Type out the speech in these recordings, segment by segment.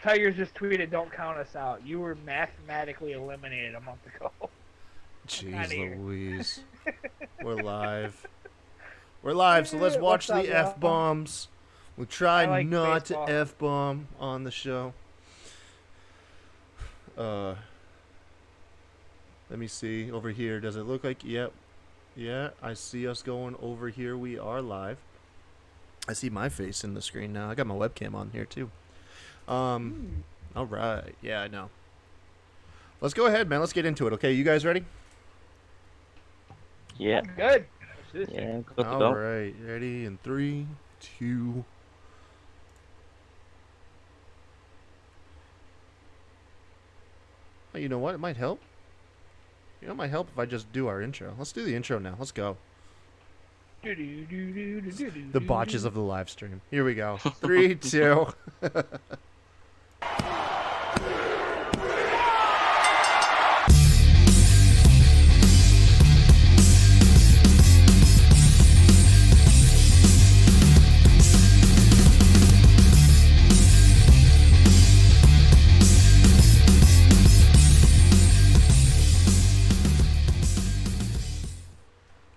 Tigers just tweeted, "Don't count us out. You were mathematically eliminated a month ago." Jeez Louise. We're live. We're live, so let's watch the F-bombs. We'll try not to F-bomb on the show. Let me see. Over here, does it look like... Yep. Yeah, I see us going over here. We are live. I see my face in the screen now. I got my webcam on here, too. All right. Yeah, I know. Let's go ahead, man. Let's get into it, okay? You guys ready? Yeah. I'm good. Yeah, good to go. All right. Ready? In 3, 2... Oh, you know what? It might help. You know, it might help if I just do our intro. Let's do the intro now. Let's go. The botches of the live stream. Here we go. 3, 2.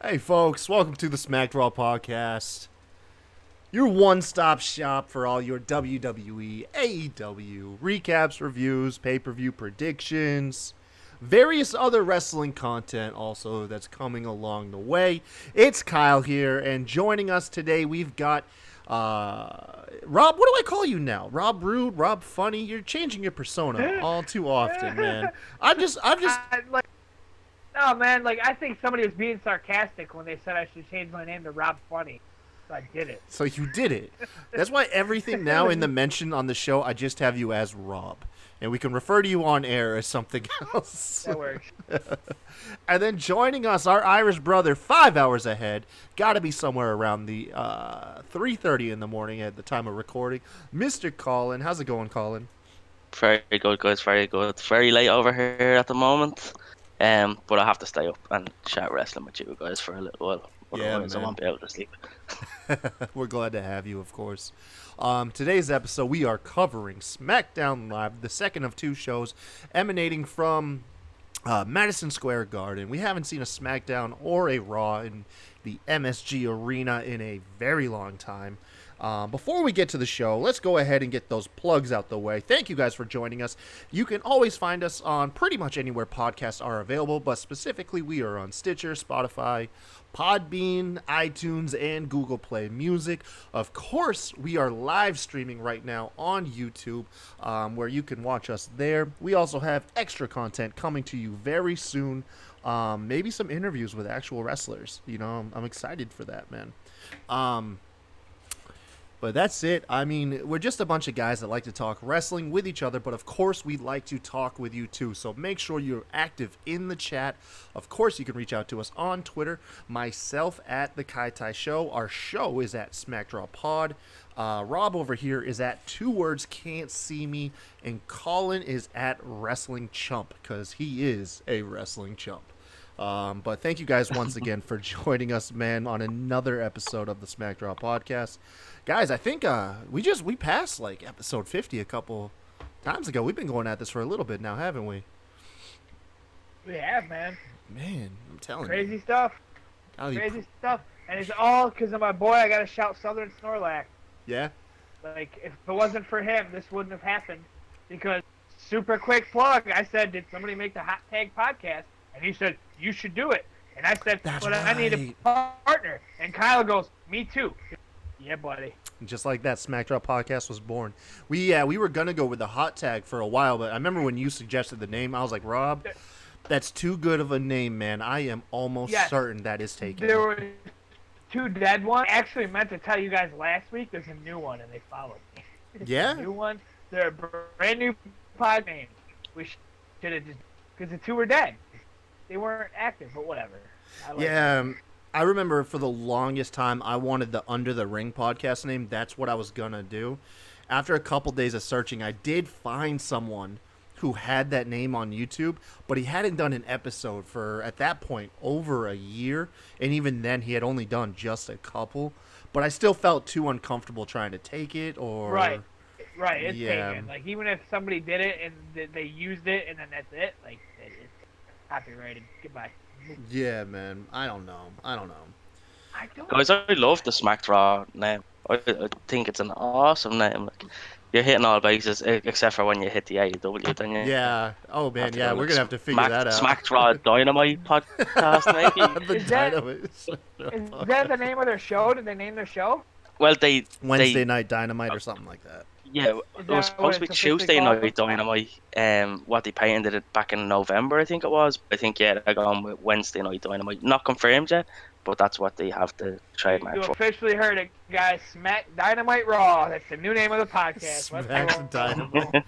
Hey folks, welcome to the SmackDown podcast. Your one-stop shop for all your WWE, AEW, recaps, reviews, pay-per-view predictions, various other wrestling content also that's coming along the way. It's Kyle here, and joining us today we've got Rob. What do I call you now? Rob Rude, Rob Funny? You're changing your persona all too often, man. I'm just No, man, I think somebody was being sarcastic when they said I should change my name to Rob Funny. So I did it. So you did it. That's why everything now in the mention on the show, I just have you as Rob. And we can refer to you on air as something else. That works. And then joining us, our Irish brother, 5 hours ahead. Got to be somewhere around the 3:30 in the morning at the time of recording. Mr. Colin. How's it going, Colin? Very good, guys. Very good. Very late over here at the moment. But I have to stay up and chat wrestling with you guys for a little while. Otherwise, I won't be able to sleep. We're glad to have you, of course. Today's episode, we are covering SmackDown Live, the second of two shows emanating from Madison Square Garden. We haven't seen a SmackDown or a Raw in the MSG Arena in a very long time. Before we get to the show, let's go ahead and get those plugs out the way. Thank you guys for joining us. You can always find us on pretty much anywhere podcasts are available, but specifically we are on Stitcher, Spotify, Podbean, iTunes, and Google Play Music. Of course, we are live streaming right now on YouTube, where you can watch us there. We also have extra content coming to you very soon. Maybe some interviews with actual wrestlers. You know, I'm excited for that, man. But that's it. I mean, we're just a bunch of guys that like to talk wrestling with each other, but of course we'd like to talk with you too. So make sure you're active in the chat. Of course, you can reach out to us on Twitter. Myself at The KOTR Show. Our show is at SmackDown Pod. Rob over here is at 2 words can't see me. And Colin is at Wrestling Chump, because he is a wrestling chump. But thank you guys once again for joining us, man, on another episode of the SmackDown podcast. Guys, I think we passed episode 50 a couple times ago. We've been going at this for a little bit now, haven't we? We have, man. Man, I'm telling you. Crazy stuff. Crazy stuff. And it's all because of my boy. I got to shout Southern Snorlax. Yeah? If it wasn't for him, this wouldn't have happened. Because, super quick plug, I said, did somebody make the Hot Tag podcast? And he said, you should do it. And I said, I need a partner. And Kyle goes, me too. Yeah, buddy. Just like that, SmackDown podcast was born. We were going to go with the hot tag for a while, but I remember when you suggested the name, I was like, Rob, that's too good of a name, man. I am almost certain that is taken. There were 2 dead ones. I actually meant to tell you guys last week there's a new one, and they followed me. Yeah? A new one. They're a brand new pod name. We should have just... Because the 2 were dead. They weren't active, but whatever. I remember for the longest time I wanted the Under the Ring podcast name. That's what I was going to do. After a couple days of searching, I did find someone who had that name on YouTube, but he hadn't done an episode for, at that point, over a year. And even then, he had only done just a couple. But I still felt too uncomfortable trying to take it or... Right. Right, it's Yeah. taken. Like, even if somebody did it and they used it and then that's it, like, it's copyrighted. Goodbye. Yeah, man. I don't know. I don't. Guys, I love the SmackDown name. I think it's an awesome name. Like, you're hitting all bases except for when you hit the AEW. Then you Yeah. Oh man. have to Yeah, go we're like gonna have to figure that out. SmackDown Dynamite podcast maybe. The Is that- Dynamite. Is that the name of their show? Did they name their show? Well, they Wednesday Night Dynamite or something like that. yeah, Is it was that what supposed to be it's officially Tuesday called? Night Dynamite. What they patented it back in November, I think it was. I think yeah, they're going with Wednesday Night Dynamite. Not confirmed yet, but that's what they have the trademark You for. officially heard it, guys. Smack Dynamite Raw. That's the new name of the podcast. Let's Smacked go. Dynamite.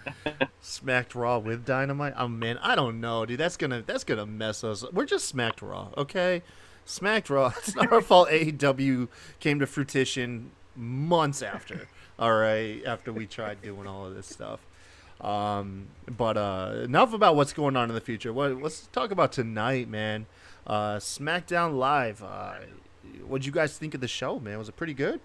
Smacked Raw with Dynamite. Oh man, I don't know, dude. That's gonna mess us. We're just Smacked Raw, okay? Smacked Raw. It's not our fault. AEW came to fruition months after. All right, after we tried doing all of this stuff. But enough about what's going on in the future. Let's talk about tonight, man. SmackDown Live. What'd you guys think of the show, man? Was it pretty good?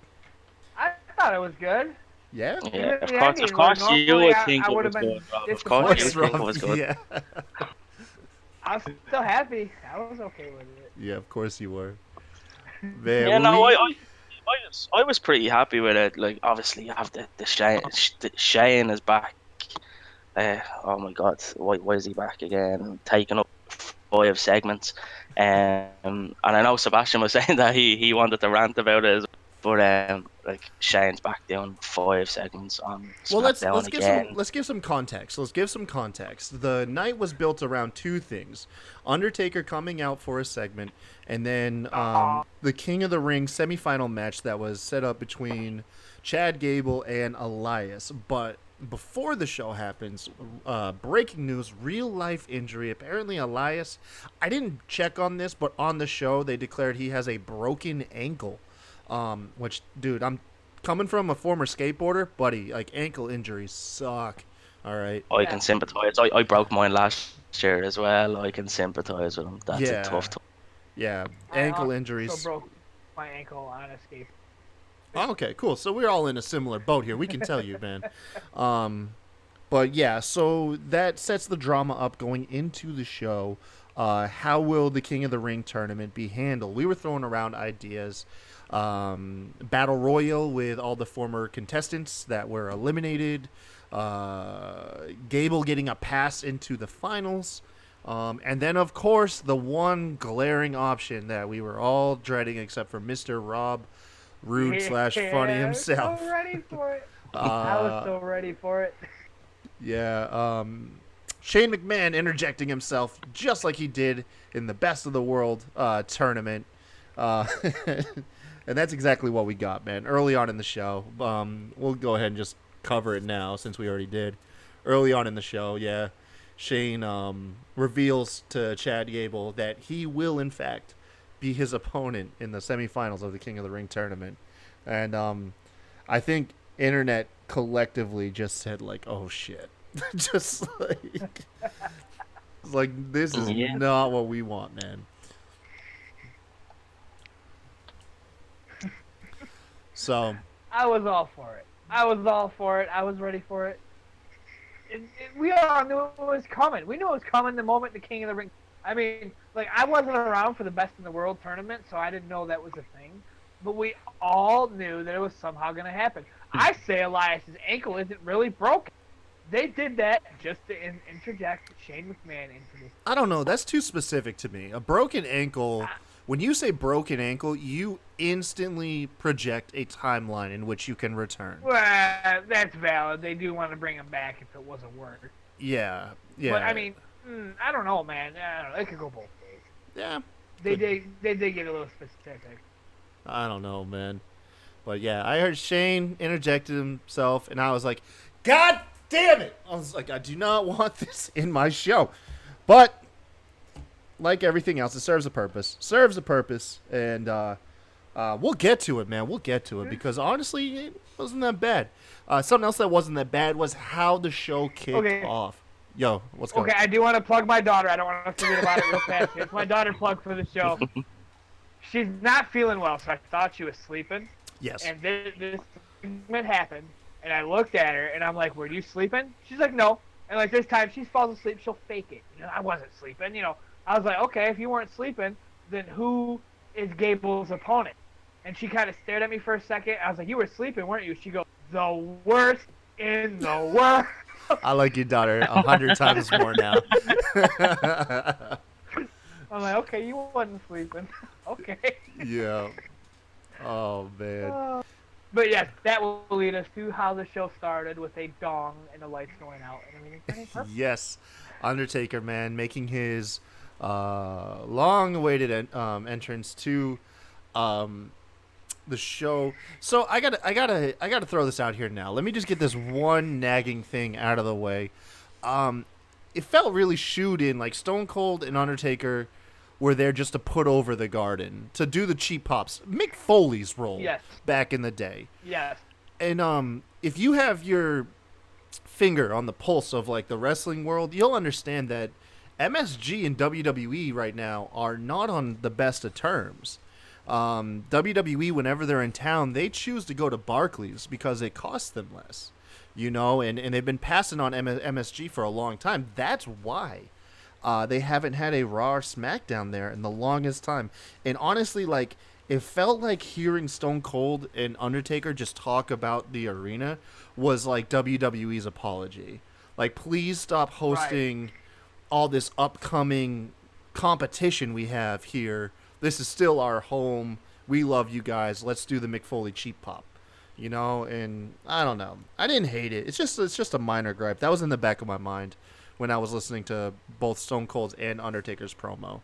I thought it was good. Yeah. Yeah, Even of the course ending, you where would normally think I it would was have been good, Rob. Of disappointed. course you think it was good. Yeah. I was still happy. I was okay with it. Yeah, of course you were. Man, Yeah, no, I was pretty happy with it. Like, obviously, you have the Shane is back. Oh my God, why is he back again? Taking up 5 segments. And I know Sebastian was saying that he wanted to rant about it, but like Shane's back doing 5 segments on well, SmackDown again. let's give some context. Let's give some context. The night was built around 2 things: Undertaker coming out for a segment, and then the King of the Ring semifinal match that was set up between Chad Gable and Elias. But before the show happens, breaking news: real life injury. Apparently, Elias. I didn't check on this, but on the show they declared he has a broken ankle. Which, dude, I'm coming from a former skateboarder, buddy. Like, ankle injuries suck. All right. I can sympathize. I broke mine last year as well. I can sympathize with him. That's a tough time. Yeah, ankle I injuries. also broke my ankle on a skate. Oh, okay, cool. So we're all in a similar boat here. We can tell you, man. But yeah, so that sets the drama up going into the show. How will the King of the Ring tournament be handled? We were throwing around ideas. Battle Royal with all the former contestants that were eliminated. Gable getting a pass into the finals. And then, of course, the one glaring option that we were all dreading except for Mr. Rob Rude / Funny himself. I was so ready for it. I was so ready for it. Yeah, Shane McMahon interjecting himself just like he did in the Best of the World tournament. And that's exactly what we got, man. Early on in the show. We'll go ahead and just cover it now since we already did. Early on in the show, yeah, Shane reveals to Chad Gable that he will, in fact, be his opponent in the semifinals of the King of the Ring tournament. And I think internet collectively just said, like, oh, shit. Just like, this is not what we want, man. So I was all for it. I was ready for it. We all knew it was coming. We knew it was coming the moment the King of the Ring. I mean, like, I wasn't around for the Best in the World tournament, so I didn't know that was a thing. But we all knew that it was somehow going to happen. I say Elias's ankle isn't really broken. They did that just to interject Shane McMahon into this. I don't know. That's too specific to me. A broken ankle. When you say broken ankle, you instantly project a timeline in which you can return. Well, that's valid. They do want to bring him back if it wasn't work. Yeah. But I mean, I don't know, man. I don't know. It could go both ways. Yeah. They did get a little specific. I don't know, man. But yeah, I heard Shane interjected himself, and I was like, God damn it! I was like, I do not want this in my show. But like everything else, it serves a purpose. And we'll get to it, man. We'll get to it because honestly, it wasn't that bad. Something else that wasn't that bad was how the show kicked off. Yo, what's going on? Okay, I do want to plug my daughter. I don't want to forget about it real fast. It's my daughter plug for the show. She's not feeling well, so I thought she was sleeping. Yes. And this segment happened, And I looked at her, and I'm like, were you sleeping? She's like, no. And like this time, she falls asleep, she'll fake it. I wasn't sleeping. I was like, okay, if you weren't sleeping, then who is Gable's opponent? And she kind of stared at me for a second. I was like, you were sleeping, weren't you? She goes, the worst in the world. I like your daughter 100 times more now. I'm like, okay, you wasn't sleeping. Okay. Yeah. Oh, man. But yes, that will lead us to how the show started with a dong and the lights going out and everything turning purple. Yes. Undertaker, man, making his long-awaited entrance to the show. So I gotta throw this out here now. Let me just get this one nagging thing out of the way. It felt really shooed in, like Stone Cold and Undertaker were there just to put over the Garden, to do the cheap pops. Mick Foley's role back in the day. Yes. And if you have your finger on the pulse of like the wrestling world, you'll understand that MSG and WWE right now are not on the best of terms. WWE, whenever they're in town, they choose to go to Barclays because it costs them less, and they've been passing on MSG for a long time. That's why they haven't had a Raw or SmackDown there in the longest time. And honestly, like, it felt like hearing Stone Cold and Undertaker just talk about the arena was like WWE's apology. Like, please stop hosting all this upcoming competition we have here. This is still our home. We love you guys. Let's do the Mick Foley cheap pop. And I don't know. I didn't hate it. It's just a minor gripe. That was in the back of my mind when I was listening to both Stone Cold's and Undertaker's promo.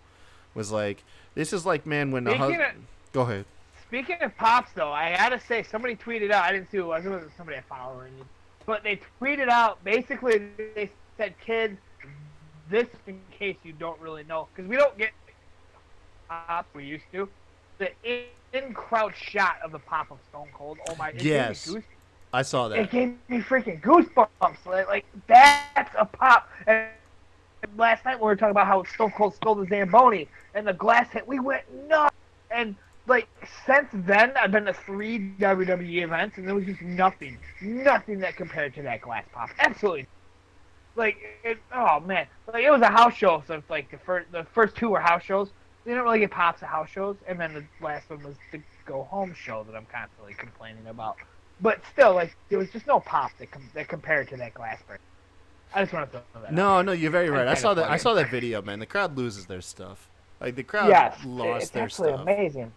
Was like, this is like, man, when go ahead. Speaking of pops, though, I gotta say, somebody tweeted out. I didn't see who it was. It wasn't somebody I follow or anything. But they tweeted out, basically, they said, kids, this in case you don't really know, because we don't get pops we used to. The in-crowd shot of the pop of Stone Cold. Oh my! Yes, I saw that. It gave me freaking goosebumps. Like that's a pop. And last night we were talking about how Stone Cold stole the Zamboni and the glass hit. We went nuts. And like since then, I've been to 3 WWE events, and there was just nothing that compared to that glass pop. Absolutely. Like oh man, like it was a house show. So it's like the first 2 were house shows. They don't really get pops at house shows, and then the last one was the go home show that I'm constantly complaining about. But still, like there was just no pop that compared to that glass break. I just want to throw that. No, you're very right. I saw that video, man. The crowd loses their stuff. Like the crowd lost their stuff. It's absolutely amazing.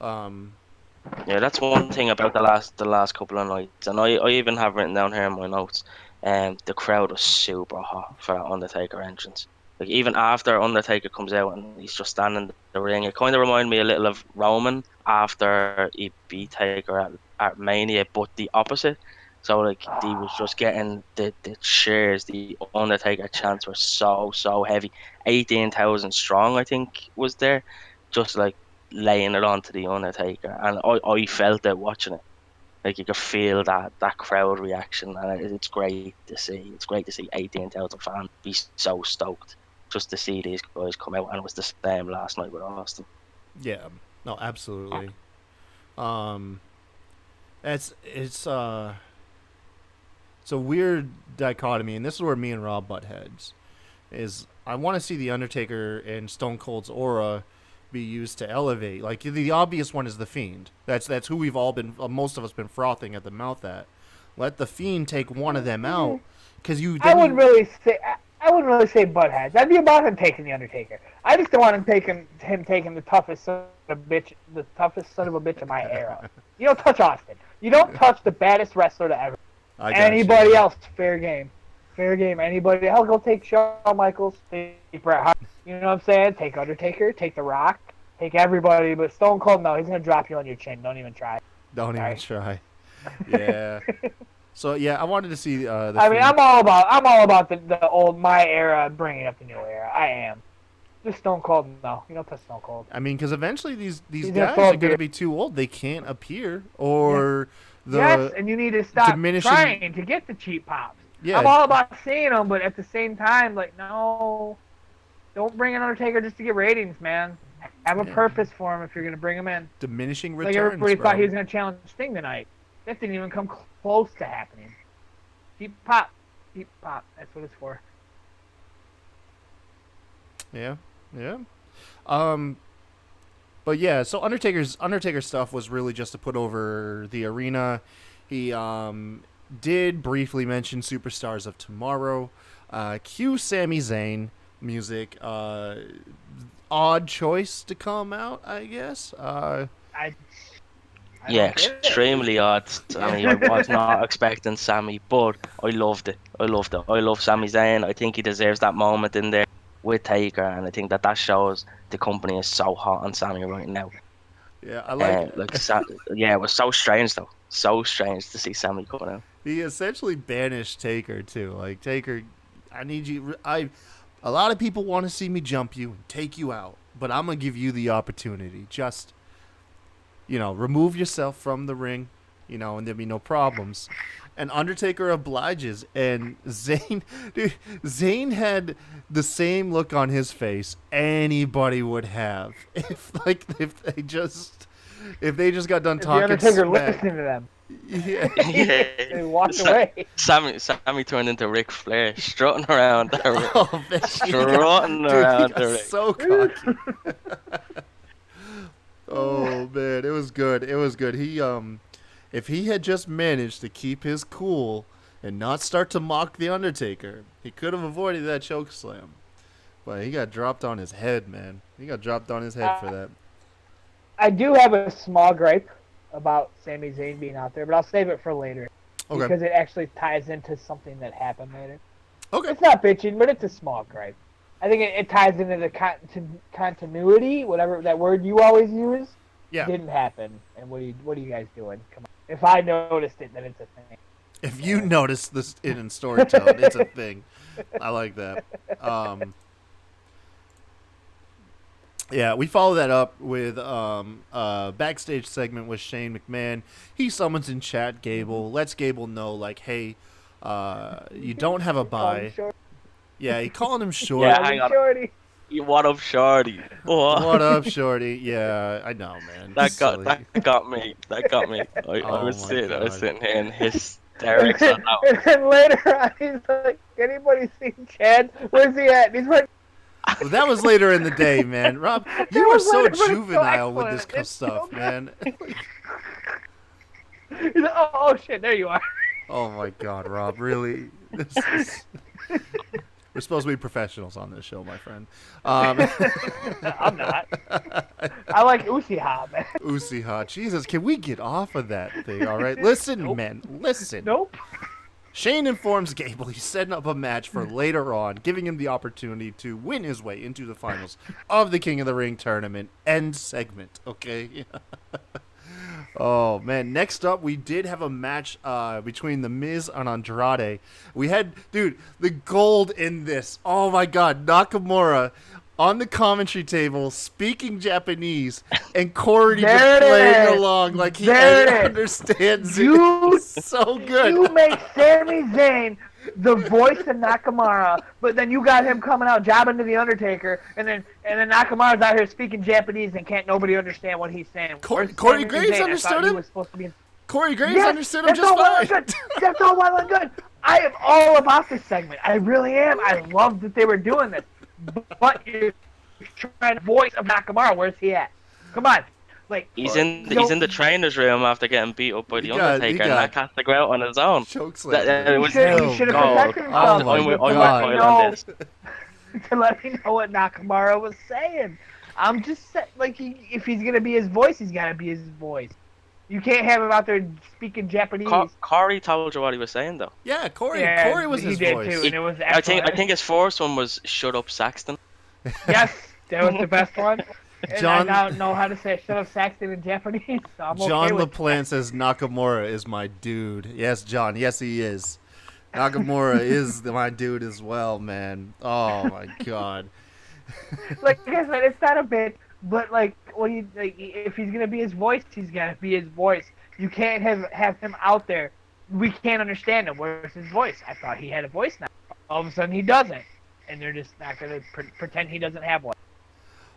Yeah, that's one thing about the last couple of nights, and I even have written down here in my notes. The crowd was super hot for that Undertaker entrance. Like even after Undertaker comes out and he's just standing in the ring, it kind of reminded me a little of Roman after he beat Taker at Mania, but the opposite. So like he was just getting the cheers, the Undertaker chants were so heavy. 18,000 strong, I think, was there, just like laying it on to the Undertaker, and I felt it watching it. Like you could feel that crowd reaction, and it's great to see. It's great to see 18,000 fans be so stoked just to see these guys come out, and it was the same last night with Austin. Yeah, no, absolutely. It's a weird dichotomy, and this is where me and Rob butt heads. Is I want to see the Undertaker and Stone Cold's aura be used to elevate. Like the obvious one is the Fiend. That's who we've all been, most of us, been frothing at the mouth at. Let the Fiend take one of them out, because I wouldn't really say butt heads. I'd be about him taking the Undertaker. I just don't want him taking the toughest son of a bitch in my era. You don't touch Austin. You don't touch the baddest wrestler to ever. Anybody else, fair game. Anybody, hell, go take Shawn Michaels, take Bret Hart. You know what I'm saying? Take Undertaker, take The Rock, take everybody. But Stone Cold, no, he's gonna drop you on your chin. Don't even try. Even try. Yeah. So yeah, I wanted to see the. I mean, I'm all about the old my era bringing up the new era. I am. Just Stone Cold, no. You don't touch Stone Cold. I mean, because eventually these guys are going to be too old. They can't appear, or yes, and you need to stop trying to get the cheap pops. Yeah. I'm all about seeing them, but at the same time, like, no, don't bring an Undertaker just to get ratings, man. Have a purpose for him if you're going to bring him in. Diminishing returns, like everybody thought he was going to challenge Sting tonight. That didn't even come close to happening. Keep pop. That's what it's for. Yeah. But yeah, so Undertaker stuff was really just to put over the arena. He did briefly mention Superstars of Tomorrow. Cue Sami Zayn music. Odd choice to come out, I guess. Yeah, extremely odd. I mean, I was not expecting Sammy, but I loved it. I love Sami Zayn. I think he deserves that moment in there with Taker, and I think that shows the company is so hot on Sammy right now. Yeah, I like. Yeah, it was so strange though. So strange to see Sammy coming out. He essentially banished Taker too. Like, Taker, I need you. A lot of people want to see me jump you and take you out, but I'm gonna give you the opportunity. Just, remove yourself from the ring, and there'll be no problems. And Undertaker obliges, and Zayn had the same look on his face anybody would have if they just got done talking. The Undertaker smack. listening to them. Yeah. They walked away. Sammy turned into Ric Flair, strutting around the ring. Oh, man, strutting around the ring. So cocky. Oh man, it was good. He if he had just managed to keep his cool and not start to mock the Undertaker, he could have avoided that choke slam. But he got dropped on his head, man. He got dropped on his head for that. I do have a small gripe about Sami Zayn being out there, but I'll save it for later. Okay. Because it actually ties into something that happened later. Okay. It's not bitching, but it's a small gripe. I think it ties into the continuity, whatever that word you always use. Yeah. Didn't happen. And what are you guys doing? Come on. If I noticed it, then it's a thing. If you notice this in storytelling, it's a thing. I like that. Yeah, we follow that up with a backstage segment with Shane McMahon. He summons in chat Gable, lets Gable know, like, hey, you don't have a bye. Yeah, he calling him short. Yeah, hang on. Shorty. What up, Shorty? What up, Shorty? Yeah, I know, man. That got me. I was sitting here in hysterics. And then later on, he's like, anybody seen Chad? Where's he at? And he's like, well, that was later in the day, man. Rob, you were so juvenile with this stuff, man. He's like, oh, shit, there you are. Oh, my God, Rob, really? We're supposed to be professionals on this show, my friend. I'm not. I like Uchiha, man. Uchiha. Jesus, can we get off of that thing, all right? Listen, Nope. men, listen. Nope. Shane informs Gable he's setting up a match for later on, giving him the opportunity to win his way into the finals of the King of the Ring tournament. End segment, okay? Oh, man. Next up, we did have a match between The Miz and Andrade. We had, dude, the gold in this. Oh, my God. Nakamura on the commentary table speaking Japanese, and Corey just playing along like he understands it. So good. You make Sami Zayn the voice of Nakamura, but then you got him coming out jobbing to the Undertaker, and then Nakamura's out here speaking Japanese and can't nobody understand what he's saying. Corey Graves understood him? Corey Graves understood him just fine. That's all well and good. I am all about this segment. I really am. I love that they were doing this. But you're trying to voice of Nakamura. Where's he at? Come on. Like, he's in the trainer's room after getting beat up by the Undertaker, and that has to go out on his own. He should have protected himself. To let me know what Nakamura was saying. I'm just like, if he's gonna be his voice, he's gotta be his voice. You can't have him out there speaking Japanese. Corey told you what he was saying, though. Yeah, Corey was his voice. He did too, and it was I think his first one was "Shut Up, Saxton." Yes, that was the best one. And John, I now know how to say "Shut Up, Saxton" in Japanese. So I'm John okay LaPlante says Nakamura is my dude. Yes, John. Yes, he is. Nakamura is my dude as well, man. Oh my God. Like I said, it's not a bit. But like, if he's gonna be his voice, he's gotta be his voice. You can't have him out there. We can't understand him. Where's his voice? I thought he had a voice now. All of a sudden he doesn't, and they're just not gonna pretend he doesn't have one.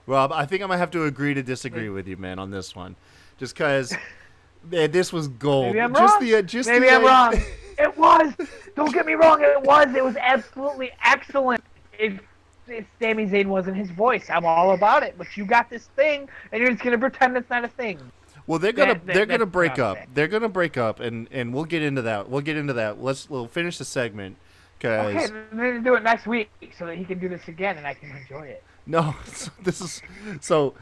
Rob, I think I'm gonna have to agree to disagree with you, man, on this one. Just because Man, this was gold. Maybe I'm just wrong. the just Maybe the I'm wrong. It was. Don't get me wrong. It was. It was absolutely excellent. If Sami Zayn wasn't his voice, I'm all about it. But you got this thing, and you're just gonna pretend it's not a thing. Well, they're gonna break up. They're gonna break up, and we'll get into that. We'll finish the segment. Okay, Cause then do it next week so that he can do this again and I can enjoy it. no, this is so.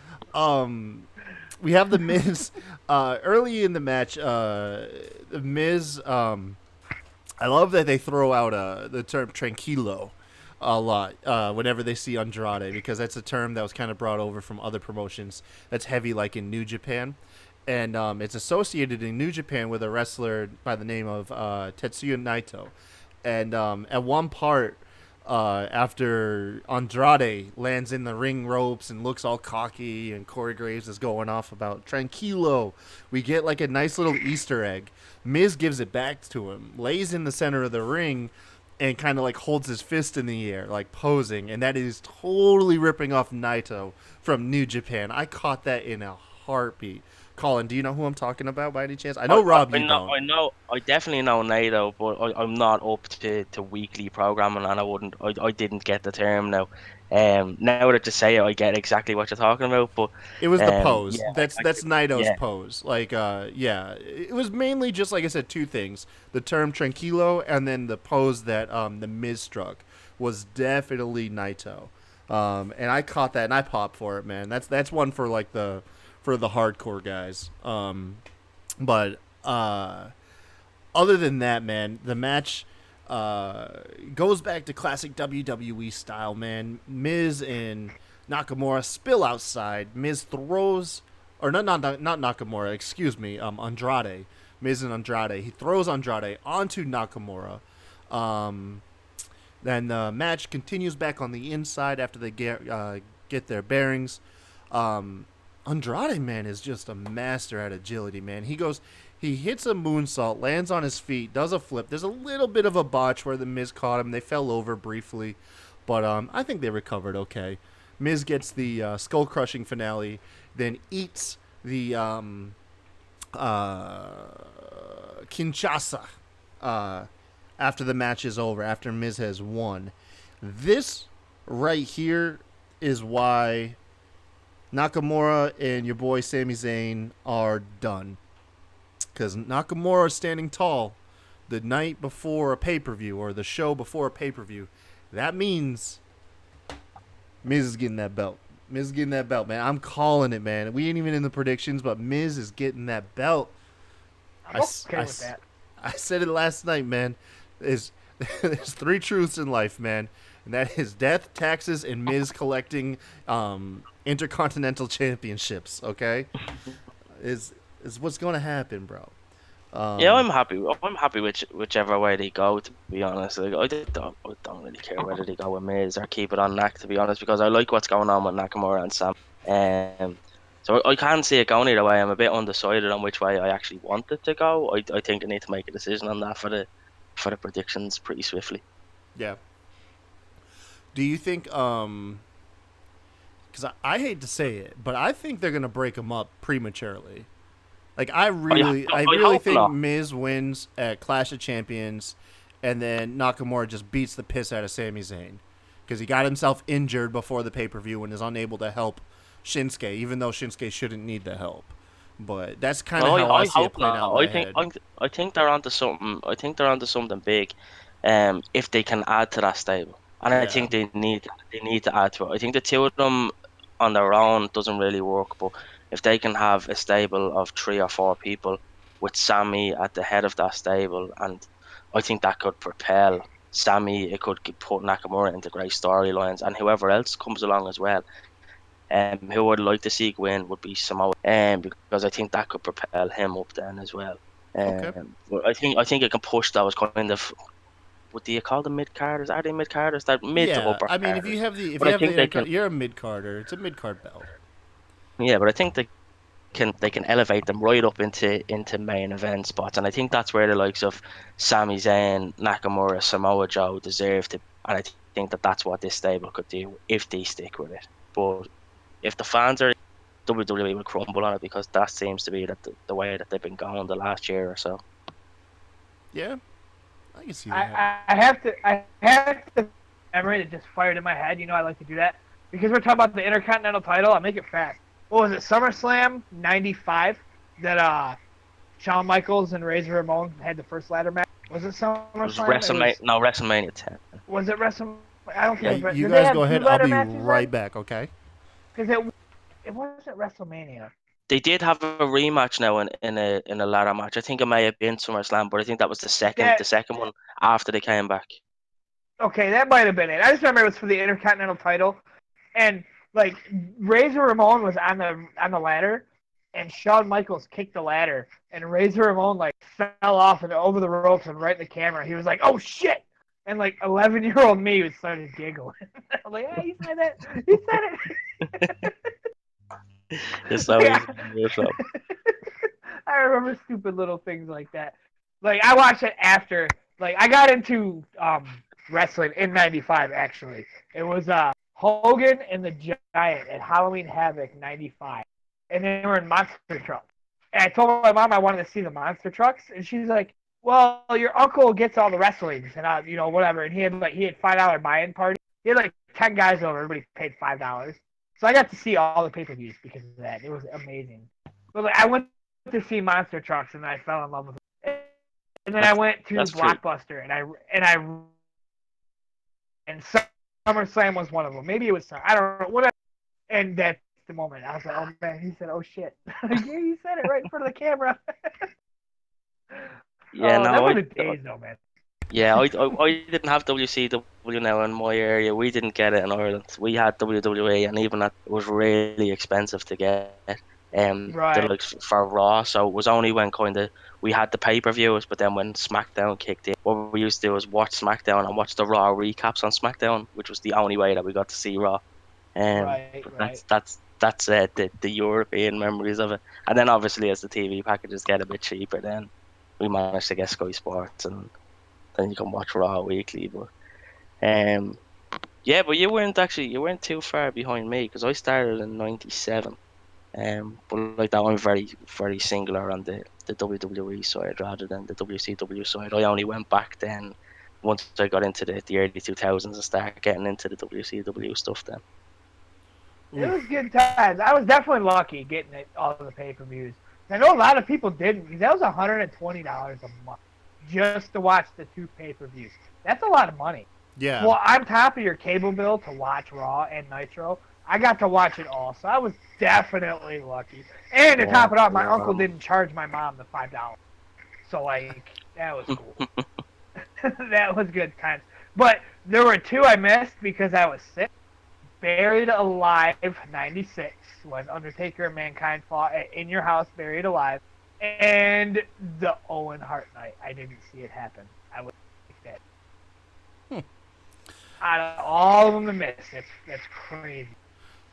We have the Miz early in the match. The Miz. I love that they throw out the term tranquilo a lot whenever they see Andrade, because that's a term that was kind of brought over from other promotions that's heavy, like in New Japan. And it's associated in New Japan with a wrestler by the name of Tetsuya Naito. And at one part, after Andrade lands in the ring ropes and looks all cocky, and Corey Graves is going off about tranquilo, we get like a nice little Easter egg. Miz gives it back to him, lays in the center of the ring, and kind of like holds his fist in the air, like posing. And that is totally ripping off Naito from New Japan. I caught that in a heartbeat. Colin, do you know who I'm talking about by any chance? I know Rob, you don't. I know. I definitely know NATO, but I'm not up to weekly programming, and I didn't get the term now. Now that you say it, I get exactly what you're talking about. But It was the pose. yeah, That's Naito's yeah. pose. Like, yeah, it was mainly just like I said, two things: the term tranquilo, and then the pose that the Miz struck was definitely Naito. And I caught that and I popped for it, man. That's one for like the hardcore guys. But other than that, man, the match goes back to classic WWE style, man. Miz and Nakamura spill outside. Miz throws, or not Nakamura, excuse me, Andrade. Miz and Andrade. He throws Andrade onto Nakamura. Then the match continues back on the inside after they get their bearings. Andrade, man, is just a master at agility, man. He hits a moonsault, lands on his feet, does a flip. There's a little bit of a botch where the Miz caught him. They fell over briefly, but I think they recovered okay. Miz gets the skull-crushing finale, then eats the Kinshasa after the match is over, after Miz has won. This right here is why Nakamura and your boy Sami Zayn are done. Because Nakamura is standing tall the night before a pay-per-view, or the show before a pay-per-view. That means Miz is getting that belt. Miz is getting that belt, man. I'm calling it, man. We ain't even in the predictions, but Miz is getting that belt. I'm okay with that. I said it last night, man. There's three truths in life, man. And that is death, taxes, and Miz collecting intercontinental championships, okay? Is what's going to happen, bro. Yeah, I'm happy. I'm happy with whichever way they go. To be honest, like, I don't really care whether they go with Miz or keep it on Nak. To be honest, because I like what's going on with Nakamura and Sam. So I can't see it going either way. I'm a bit undecided on which way I actually want it to go. I think I need to make a decision on that for the predictions pretty swiftly. Yeah. Do you think? Because I hate to say it, but I think they're gonna break them up prematurely. Like I really think not. Miz wins at Clash of Champions, and then Nakamura just beats the piss out of Sami Zayn because he got himself injured before the pay-per-view and is unable to help Shinsuke, even though Shinsuke shouldn't need the help. But that's kind of how I see it playing out in my head. I think they're onto something. I think they're onto something big. If they can add to that stable, and I think they need to add to it. I think the two of them on their own doesn't really work, but if they can have a stable of 3 or 4 people with Sammy at the head of that stable, and I think that could propel Sammy, it could put Nakamura into great storylines, and whoever else comes along as well. Who I'd like to see win would be Samoa, because I think that could propel him up then as well. Okay. But I think it can push those kind of. What do you call them, mid carders? Are they mid carders? That mid to upper. I mean, if you have you're a mid carder. It's a mid card belt. Yeah, but I think they can elevate them right up into main event spots, and I think that's where the likes of Sami Zayn, Nakamura, Samoa Joe deserve to. And I think that's what this stable could do if they stick with it. But if the fans are WWE will crumble on it because that seems to be the way that they've been going the last year or so. Yeah, I can see that. I have to memory that just fired in my head. You know, I like to do that because we're talking about the Intercontinental title. I make it fast. What was it? SummerSlam '95 that Shawn Michaels and Razor Ramon had the first ladder match. Was it It was SummerSlam? WrestleMania 10. Was it WrestleMania? I don't Yeah, think it was. you Did they guys have go two ahead. I'll ladder be matches right back. Okay. Because it wasn't WrestleMania. They did have a rematch now in a ladder match. I think it may have been SummerSlam, but I think that was the That second one after they came back. okay, that might have been it. I just remember it was for the Intercontinental title, and like Razor Ramon was on the ladder, and Shawn Michaels kicked the ladder, and Razor Ramon like fell off and over the ropes and right in the camera. He was like, "Oh shit!" And like 11-year-old me was started giggling. I'm like, "Yeah, he said it. He said it." It's so Like, easy. I remember stupid little things like that. Like I watched it after. Like I got into wrestling in '95. Actually, it was Hogan and the Giant at Halloween Havoc '95, and they were in monster trucks. And I told my mom I wanted to see the monster trucks, and she's like, "Well, your uncle gets all the wrestlings, and you know whatever." And he had $5 buy-in party. He had like 10 guys over. Everybody paid $5. So I got to see all the pay-per-views because of that. It was amazing. But like, I went to see monster trucks, and I fell in love with it. And then I went to That's true. Blockbuster, and SummerSlam was one of them. Maybe it was I don't know whatever. And that's the moment I was like, oh man. He said, oh shit. Yeah, you said it right in front of the camera. Yeah, Oh, that no, was the days though, man. yeah, I didn't have WCW now in my area. We didn't get it in Ireland. We had WWE, and even that it was really expensive to get. The Right. like for Raw, so it was only when kind of we had the pay-per-views, but then when SmackDown kicked in, what we used to do was watch SmackDown and watch the Raw recaps on SmackDown, which was the only way that we got to see Raw. Right. But Right. that's the European memories of it. And then obviously as the TV packages get a bit cheaper, then we managed to get Sky Sports, and then you can watch Raw weekly. But um, yeah, but you weren't too far behind me because I started in '97. But like that, I'm very very singular on the WWE side rather than the WCW side. I only went back then once I got into the early 2000s and started getting into the WCW stuff then. It was good times. I was definitely lucky getting all the pay-per-views. I know a lot of people didn't because that was $120 a month just to watch the two pay-per-views. That's a lot of money. Yeah. Well, on top of your cable bill to watch Raw and Nitro, I got to watch it all, so I was definitely lucky. And to top it off, my uncle didn't charge my mom the $5, so like that was cool. That was good times. But there were two I missed because I was sick. Buried Alive '96 when Undertaker and Mankind fought at In Your House Buried Alive, and the Owen Hart night. I didn't see it happen. I was like that. Out of all of them to miss, that's crazy.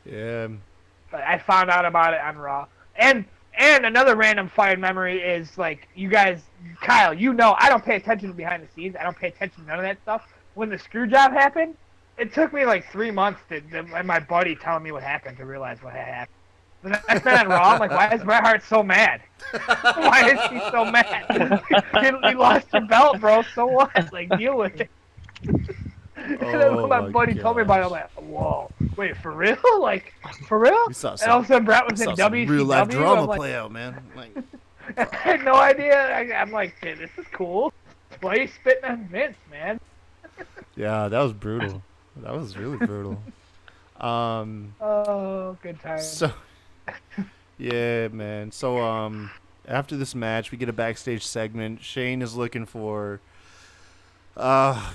Yeah. But I found out about it on Raw. And another random fired memory is like you guys, Kyle. You know I don't pay attention to behind the scenes. I don't pay attention to none of that stuff. When the screw job happened, it took me like 3 months and my buddy telling me what happened to realize what had happened. The next night on Raw, I'm like, why is Bret Hart so mad? Why is he so mad? You lost your belt, bro. So what? Like, deal with it. And then when my buddy told me about it, I'm like, whoa, wait, for real? Like, for real? We saw And all of a sudden, Bret was in some WCW. real life drama I'm like, play out, man. Like, I had no idea. I'm like, dude, this is cool. Why are you spitting on Vince, man? yeah, that was brutal. That was really brutal. Oh, good times. So, yeah, man. So, after this match, we get a backstage segment. Shane is looking for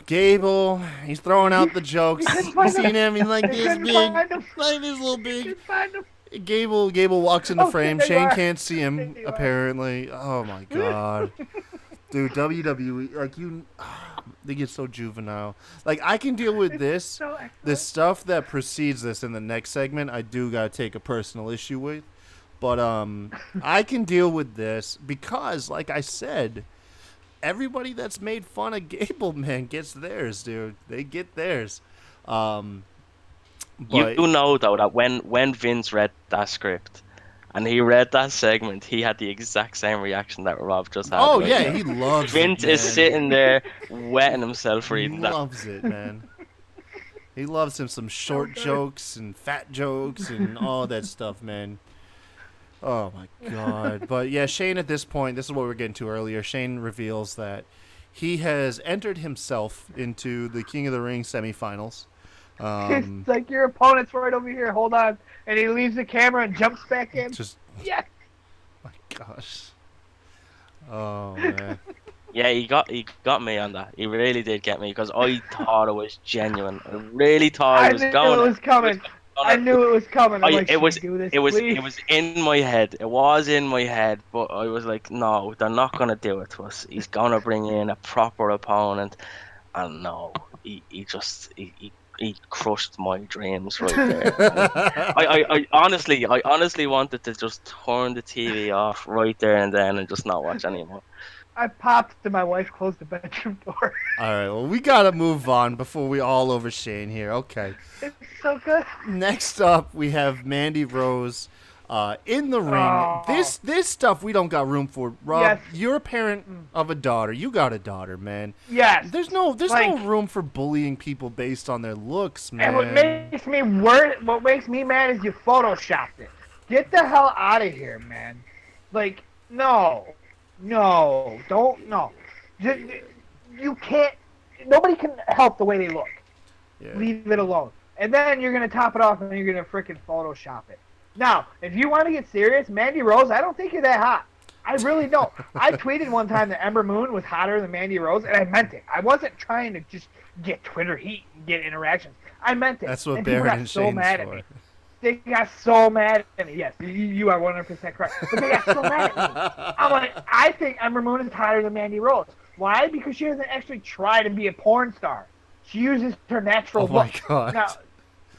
Gable. He's throwing out the jokes. You seen him? He's like this big, like this little big. Gable walks in the frame. Shane can't see him apparently. Oh my god, dude! WWE, like they get so juvenile. Like I can deal with this. The stuff that precedes this in the next segment, I do gotta take a personal issue with. But I can deal with this because, like I said, everybody that's made fun of Gable, man, gets theirs, dude. They get theirs. But you know though that when Vince read that script, and he read that segment, he had the exact same reaction that Rob just had. Oh right yeah, now. he loves Vince it, is man. sitting there wetting himself He reading that. loves it, man. He loves him some short jokes and fat jokes and all that stuff, man. Oh my god. But yeah, Shane at this point, this is what we were getting to earlier. Shane reveals that he has entered himself into the King of the Ring semifinals. It's like your opponent's right over here. Hold on, and he leaves the camera and jumps back in. Just, Yeah. my gosh. Oh man. Yeah, he got me on that. He really did get me because I thought it was genuine. I really thought I he was knew going. it was coming. I knew it was coming. I'm like, It should was we do this, it was please? it was in my head. It was in my head, but I was like, no, they're not gonna do it to us. He's gonna bring in a proper opponent, and no, he crushed my dreams right there. I honestly wanted to just turn the TV off right there and then and just not watch anymore. I popped and my wife closed the bedroom door. All right, well, we gotta move on before we all over Shane here. Okay. It's so good. Next up, we have Mandy Rose in the ring. Oh. This stuff we don't got room for. Rob, Yes. you're a parent of a daughter. You got a daughter, man. Yes. There's no Like- room for bullying people based on their looks, man. And what makes me mad is you photoshopped it. Get the hell out of here, man. Like, no, don't, no. You can't. Nobody can help the way they look. Yeah. Leave it alone. And then you're gonna top it off and you're gonna freaking Photoshop it. Now, if you want to get serious, Mandy Rose, I don't think you're that hot. I really don't. I tweeted one time that Ember Moon was hotter than Mandy Rose, and I meant it. I wasn't trying to just get Twitter heat and get interactions. I meant it. That's what and people Barrett got and so Shane's mad at for. me. They got so mad at me. Yes, you are 100% correct. But they got so mad at me. I'm like, I think Ember Moon is hotter than Mandy Rose. Why? Because she doesn't actually try to be a porn star. She uses her natural Oh my look. god. Now,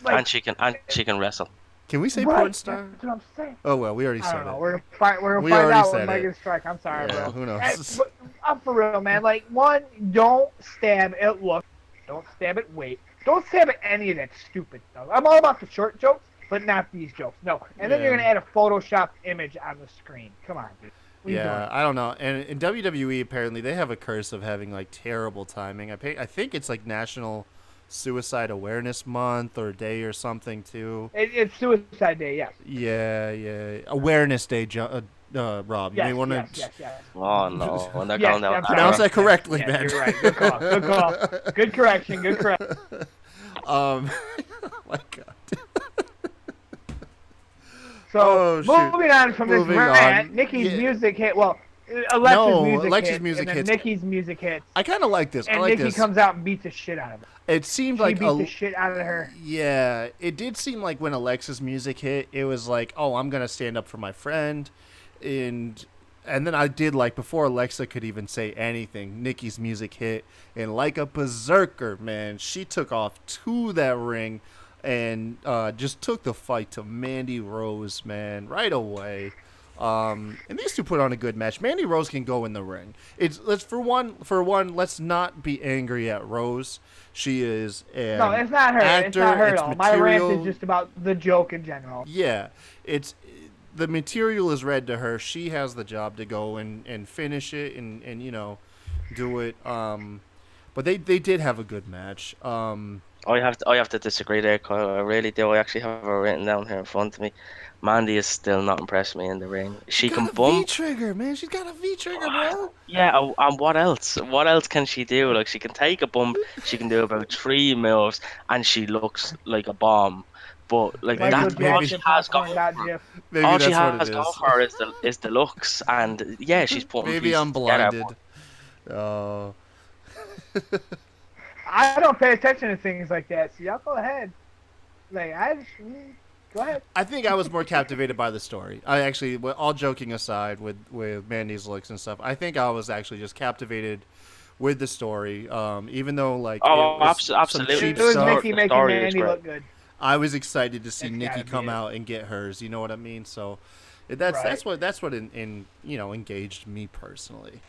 like, And she can wrestle. Can we say right, porn star? That's what I'm saying. Oh well, we already I said don't know. it. We're gonna We find already out said when Mike it. gets strike. I'm sorry, Yeah, bro. who knows? But I'm for real, man. Like, one, don't stab at look. Don't stab at weight. Don't stab at any of that stupid stuff. I'm all about the short jokes, but not these jokes. No. And then Yeah. you're gonna add a photoshopped image on the screen. Come on, dude. What are you Yeah, doing? I don't know. And in WWE, apparently, they have a curse of having like terrible timing. I think it's like National Suicide Awareness Month or Day or something too. It's Suicide Day, yes. Yeah. Awareness Day, Rob. You Yes, may want to yes. Oh no, and they're Yes, calling out. I'm sorry. pronounce that correctly, Yes, man. You're right. Good call. Good call. Good correction. Good correction. Oh my God. So, Oh, shoot. moving on from Moving this rant, on. Nikki's Yeah. music hit. Well, Alexa's Alexa's music and then hits. Nikki's music hits. I kind of like this. I And like Nikki this. comes out and beats the shit out of her. It seemed She like beat the shit out of her. Yeah, it did seem like when Alexa's music hit, it was like, oh, I'm gonna stand up for my friend, and then I did like before Alexa could even say anything, Nikki's music hit, and like a berserker, man, she took off to that ring, and just took the fight to Mandy Rose, man, right away. And these two put on a good match. Mandy Rose can go in the ring. Let's let's not be angry at Rose. She is an No, it's not her. actor, It's not her at it's all. My rant material. is just about the joke in general. Yeah, it's the material is read to her. She has the job to go and finish it and do it. But they did have a good match. I have to disagree there, Kyle. I really do. I actually have it written down here in front of me. Mandy is still not impressed me in the ring. She can bump. V-trigger, man. She's got a V-trigger, bro. Yeah, and what else? What else can she do? Like, she can take a bump. She can do about 3 moves, and she looks like a bomb. But like Maybe- that's maybe- all she has popcorn going. got GIF. Maybe All she that's what has it going is. for her is the looks, and yeah, she's putting. Maybe pieces I'm together, blinded. Oh. I don't pay attention to things like that, so y'all go ahead. Like, go ahead. I think I was more captivated by the story. I actually, all joking aside, with Mandy's looks and stuff, I think I was actually just captivated with the story. Even though like Oh, it was some absolutely. cheap It was stuff, Nikki The making story is Mandy great. look good. I was excited to see It's Nikki gotta be come it. out and get hers. You know what I mean? So that's what engaged me personally.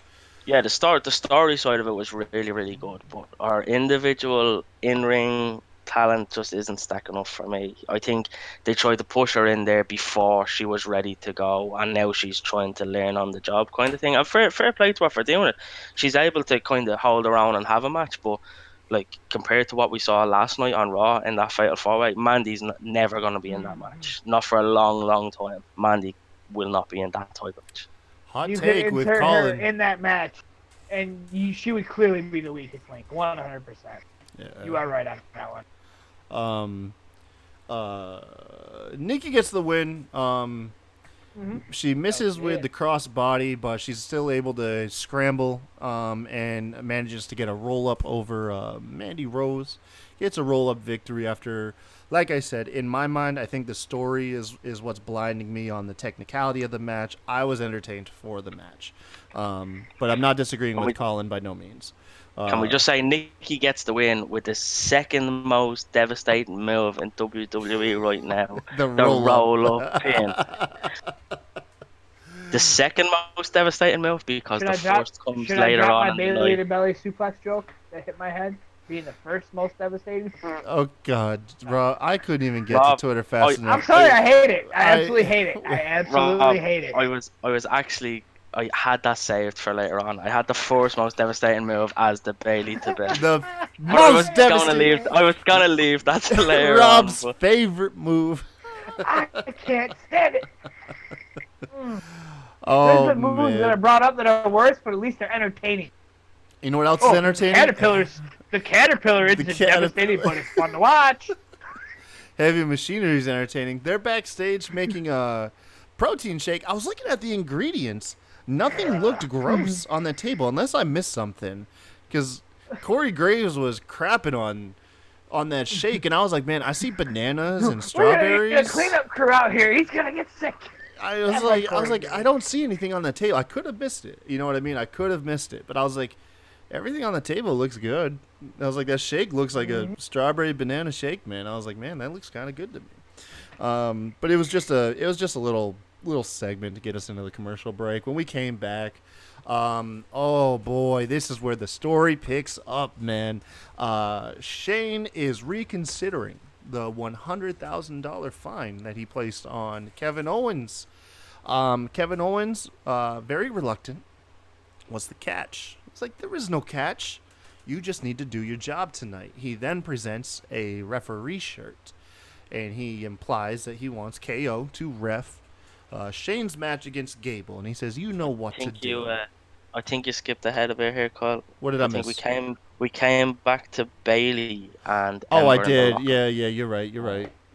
Yeah, the story side of it was really, really good, but our individual in-ring talent just isn't stacking up for me. I think they tried to push her in there before she was ready to go, and now she's trying to learn on the job kind of thing. And fair play to her for doing it. She's able to kind of hold her own and have a match, but like compared to what we saw last night on Raw in that Fatal 4-Way, Mandy's never going to be in that match. Not for a long, long time. Mandy will not be in that type of match. Hot You could take with insert her Colin. in that match, and she would clearly be the weakest link, 100%. Yeah. You are right on that one. Nikki gets the win. She misses with the cross body, but she's still able to scramble and manages to get a roll up over Mandy Rose. Gets a roll up victory after, like I said, in my mind, I think the story is what's blinding me on the technicality of the match. I was entertained for the match, but I'm not disagreeing with Colin by no means. Can we just say Nikki gets the win with the second most devastating move in WWE right now? The roll up pin. The second most devastating move because the first comes later on in the night. Should I drop my Bailey to belly suplex joke that hit my head? Being the first most devastating? Oh, God. Rob, I couldn't even get to Twitter fast enough. I'm sorry, I hate it. I absolutely hate it. I absolutely hate it. I was actually... I had that saved for later on. I had the first most devastating move as the Bailey to belly. The most devastating... I was gonna leave that to later Rob's on, favorite move. I can't stand it. Oh, There's the moves that are brought up that are worse, but at least they're entertaining. You know what else is entertaining? The Caterpillar isn't devastating, but it's fun to watch. Heavy Machinery is entertaining. They're backstage making a protein shake. I was looking at the ingredients. Nothing looked gross on the table, unless I missed something. Because Corey Graves was crapping on that shake, and I was like, man, I see bananas and strawberries. We're gonna get a cleanup crew out here. He's gonna get sick. I was like, I don't see anything on the table. I could have missed it. You know what I mean? I could have missed it. But I was like, everything on the table looks good. I was like, that shake looks like a strawberry banana shake, man. I was like, man, that looks kind of good to me. But it was just a little segment to get us into the commercial break. When we came back, oh boy, this is where the story picks up, man. Shane is reconsidering the $100,000 fine that he placed on Kevin Owens. Kevin Owens, very reluctant. What's the catch? It's like, there is no catch. You just need to do your job tonight. He then presents a referee shirt, and he implies that he wants KO to ref Shane's match against Gable, and he says, "You know what to do." I think you skipped ahead a bit here, Kyle. What did I miss? We came back to Bailey and. Oh, I did. Yeah, you're right.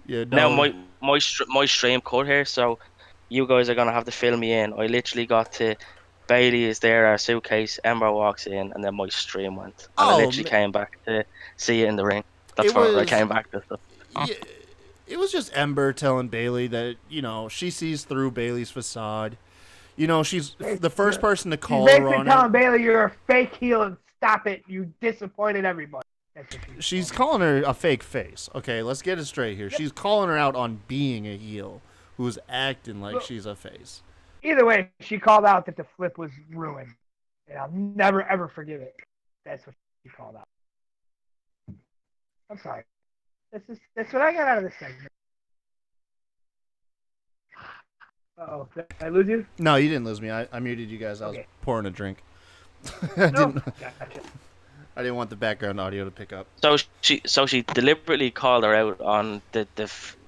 Yeah. No. Now my stream cut here, so you guys are gonna have to fill me in. I literally got to Bailey is there, our suitcase. Ember walks in, and then my stream went. And I literally came back to see it in the ring. That's why I came back to stuff. Yeah, it was just Ember telling Bailey that, you know, she sees through Bailey's facade. You know, she's the first person to call her on it. She's basically telling Bailey you're a fake heel and stop it. You disappointed everybody. She's calling her a fake face. Okay, let's get it straight here. She's calling her out on being a heel who's acting like she's a face. Either way, she called out that the flip was ruined. And I'll never, ever forgive it. That's what she called out. I'm sorry. That's what I got out of this segment. Uh-oh. Did I lose you? No, you didn't lose me. I muted you guys. I was pouring a drink. Gotcha. I didn't want the background audio to pick up. So she deliberately called her out on the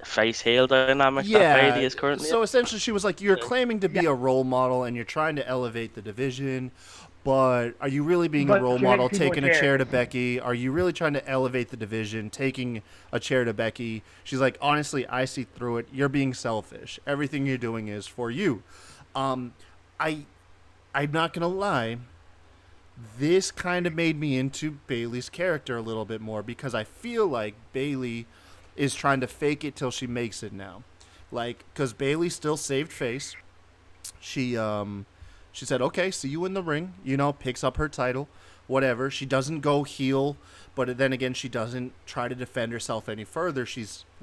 face heel dynamic that Bailey is currently. So essentially, she was like, "You're claiming to be a role model, and you're trying to elevate the division, but are you really being a role model, taking a chair to Becky? Are you really trying to elevate the division, taking a chair to Becky?" She's like, "Honestly, I see through it. You're being selfish. Everything you're doing is for you." I'm not gonna lie. This kind of made me into Bailey's character a little bit more, because I feel like Bailey is trying to fake it till she makes it now. Like, because Bailey still saved face. She said, "Okay, see you in the ring," you know, picks up her title, whatever. She doesn't go heel, but then again, she doesn't try to defend herself any further.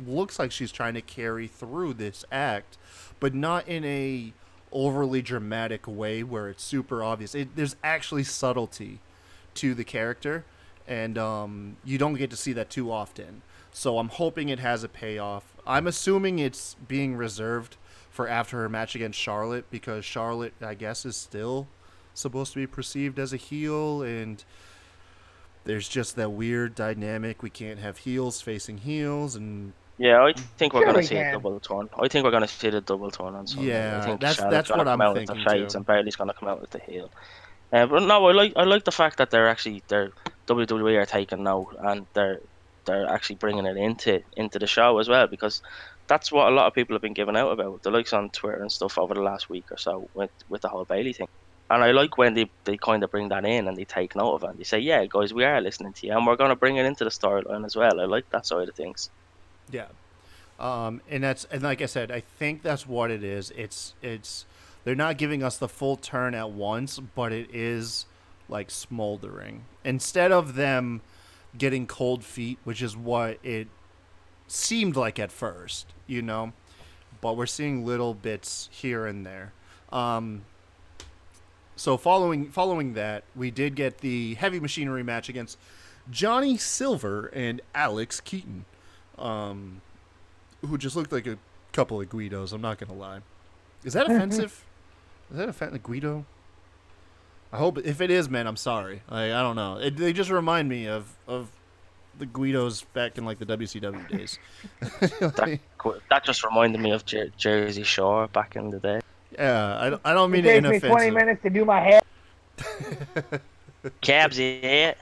Looks like she's trying to carry through this act, but not in a overly dramatic way where it's super obvious. There's actually subtlety to the character, and you don't get to see that too often. So I'm hoping it has a payoff. I'm assuming it's being reserved for after her match against Charlotte, because Charlotte, I guess, is still supposed to be perceived as a heel, and there's just that weird dynamic. We can't have heels facing heels, and Yeah, I think we're Sure gonna we see a can. double turn. I think we're gonna see the double turn on Sunday. I yeah, think that's Charlotte's gonna what come I'm out as the thinking face too. and Bailey's gonna come out as the heel. But no, I like the fact that they're WWE are taking note, and they're actually bringing it into the show as well, because that's what a lot of people have been giving out about, the likes on Twitter and stuff over the last week or so with the whole Bailey thing. And I like when they kind of bring that in and they take note of it and they say, yeah, guys, we are listening to you and we're going to bring it into the storyline as well. I like that side of things. Yeah. And like I said, I think that's what it is. It's they're not giving us the full turn at once, but it is like smoldering. Instead of them getting cold feet, which is what it seemed like at first, but we're seeing little bits here and there. So following that, we did get the heavy machinery match against Johnny Silver and Alex Keaton, who just looked like a couple of Guidos. I'm not gonna lie. Is that offensive? Is that offensive, Guido? I hope if it is, man, I'm sorry. I don't know. They just remind me of the Guidos back in like the WCW days. That just reminded me of Jersey Shore back in the day. Yeah, I don't mean It it takes me 20 inoffensive. minutes to do my hair. Cabs it.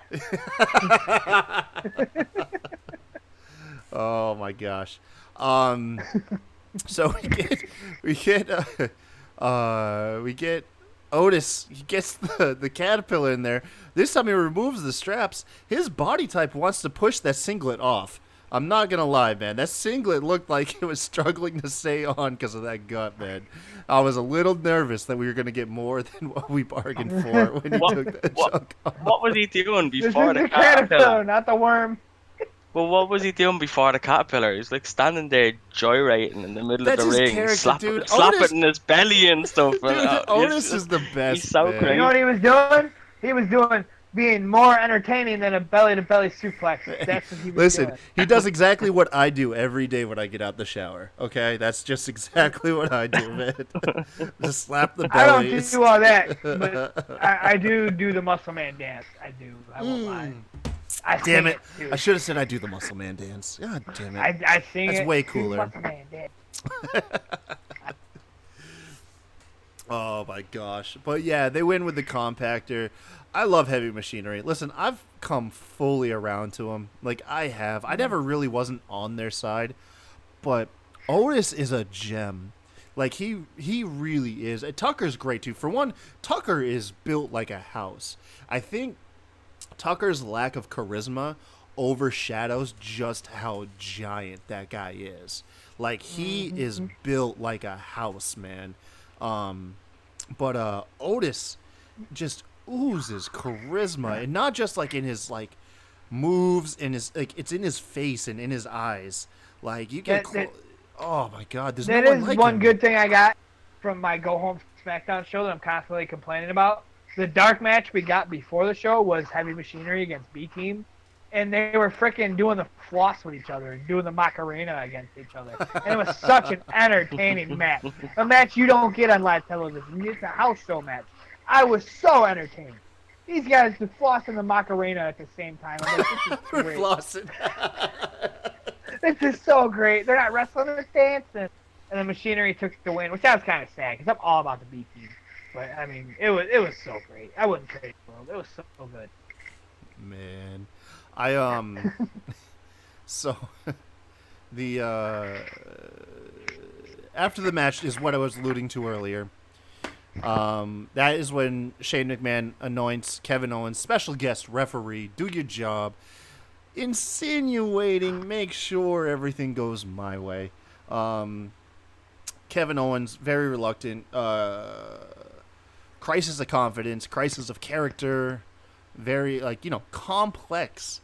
Oh my gosh. So we get Otis. He gets the caterpillar in there. This time he removes the straps. His body type wants to push that singlet off. I'm not gonna lie, man. That singlet looked like it was struggling to stay on because of that gut, man. I was a little nervous that we were gonna get more than what we bargained for when he took that chunk off. What was he doing This is before the the caterpillar, caterpillar? not the worm. Well, what was he doing before the caterpillar? He's like standing there gyrating in the middle That's of his the ring, character, dude. slapping Otis, in his belly and stuff. dude, Otis is the best. He's so man. great. You know what he was doing? He was doing being more entertaining than a belly-to-belly suplex. That's what he was Listen, doing. he does exactly what I do every day when I get out the shower. Okay, that's just exactly what I do, man. Just slap the I belly. don't do all that, but I do the muscle man dance. I do. I won't lie. I Damn sing it! too. I should have said I do the muscle man dance. God damn it! I sing That's it. way do cooler. Muscle man dance. Oh my gosh! But yeah, they win with the compactor. I love heavy machinery. Listen, I've come fully around to them. Like I have. I never really wasn't on their side, but Otis is a gem. Like he really is. And Tucker's great too. For one, Tucker is built like a house. I think Tucker's lack of charisma overshadows just how giant that guy is. Like he is built like a house, man. But Otis just oozes charisma, and not just like in his like moves, in his like it's in his face and in his eyes. Like you get, oh my God, there's no That one is like one him. good thing I got from my Go Home SmackDown show that I'm constantly complaining about. The dark match we got before the show was Heavy Machinery against B Team, and they were freaking doing the floss with each other and doing the Macarena against each other. And it was such an entertaining match. A match you don't get on live television. It's a house show match. I was so entertained. These guys the floss and the Macarena at the same time. I'm like, this is great. Flossing. This is so great. They're not wrestling, they're dancing. And the Machinery took the win, which I was kind of sad because I'm all about the B Team. But I mean, it was so great. I wouldn't trade the world. It was so good. Man, so the after the match is what I was alluding to earlier. That is when Shane McMahon anoints Kevin Owens special guest referee. Do your job, insinuating, make sure everything goes my way. Kevin Owens very reluctant. Crisis of confidence, crisis of character, very complex.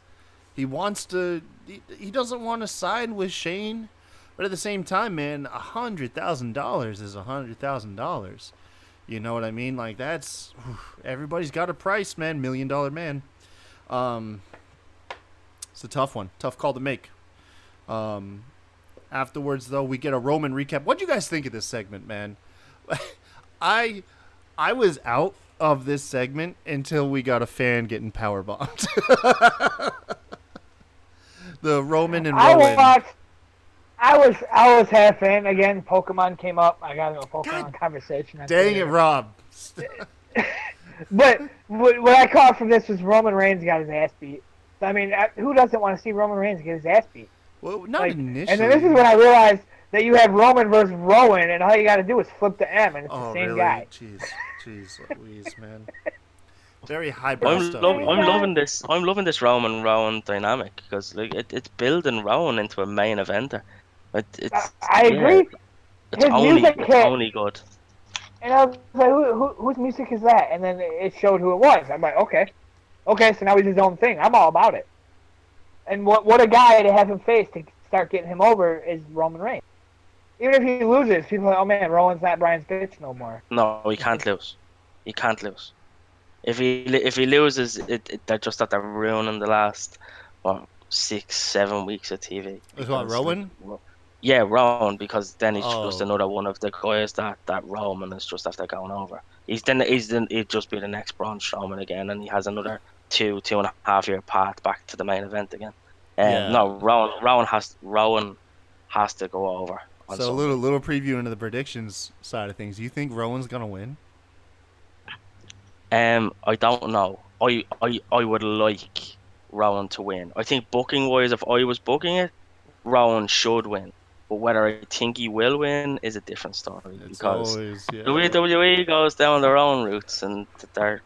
He wants to. He doesn't want to side with Shane, but at the same time, man, $100,000 is $100,000. You know what I mean? Like that's everybody's got a price, man. $1 million man. It's a tough one, tough call to make. Afterwards, though, we get a Roman recap. What do you guys think of this segment, man? I was out of this segment until we got a fan getting power bombed. The Roman and Rowan. I was half in. Again, Pokemon came up. I got into a Pokemon conversation. Dang it, Rob. But what I caught from this was Roman Reigns got his ass beat. I mean, who doesn't want to see Roman Reigns get his ass beat? Well, not initially. And then this is when I realized that you have Roman versus Rowan, and all you got to do is flip the M, and it's the same guy. Jeez, Louise, man. Very highbrow stuff. I'm loving this Roman Rowan dynamic because like it's building Rowan into a main eventer. I agree. It's only good. And I was like, whose music is that? And then it showed who it was. I'm like, okay, so now he's his own thing. I'm all about it. And what a guy to have him face to start getting him over is Roman Reigns. Even if he loses, people are like, oh man, Rowan's not Brian's bitch no more. No, he can't lose. He can't lose. If he loses, they're just that they're ruining the last 6-7 weeks of TV. Is what, Rowan? Yeah, Rowan, because then he's just another one of the guys that Roman is just after going over. He'd just be the next Braun Strowman again, and he has another 2.5 year path back to the main event again. No, Rowan has to go over. So a little preview into the predictions side of things. You think Rowan's gonna win? I don't know. I would like Rowan to win. I think booking wise, if I was booking it, Rowan should win. But whether I think he will win is a different story. Because WWE goes down their own routes and they're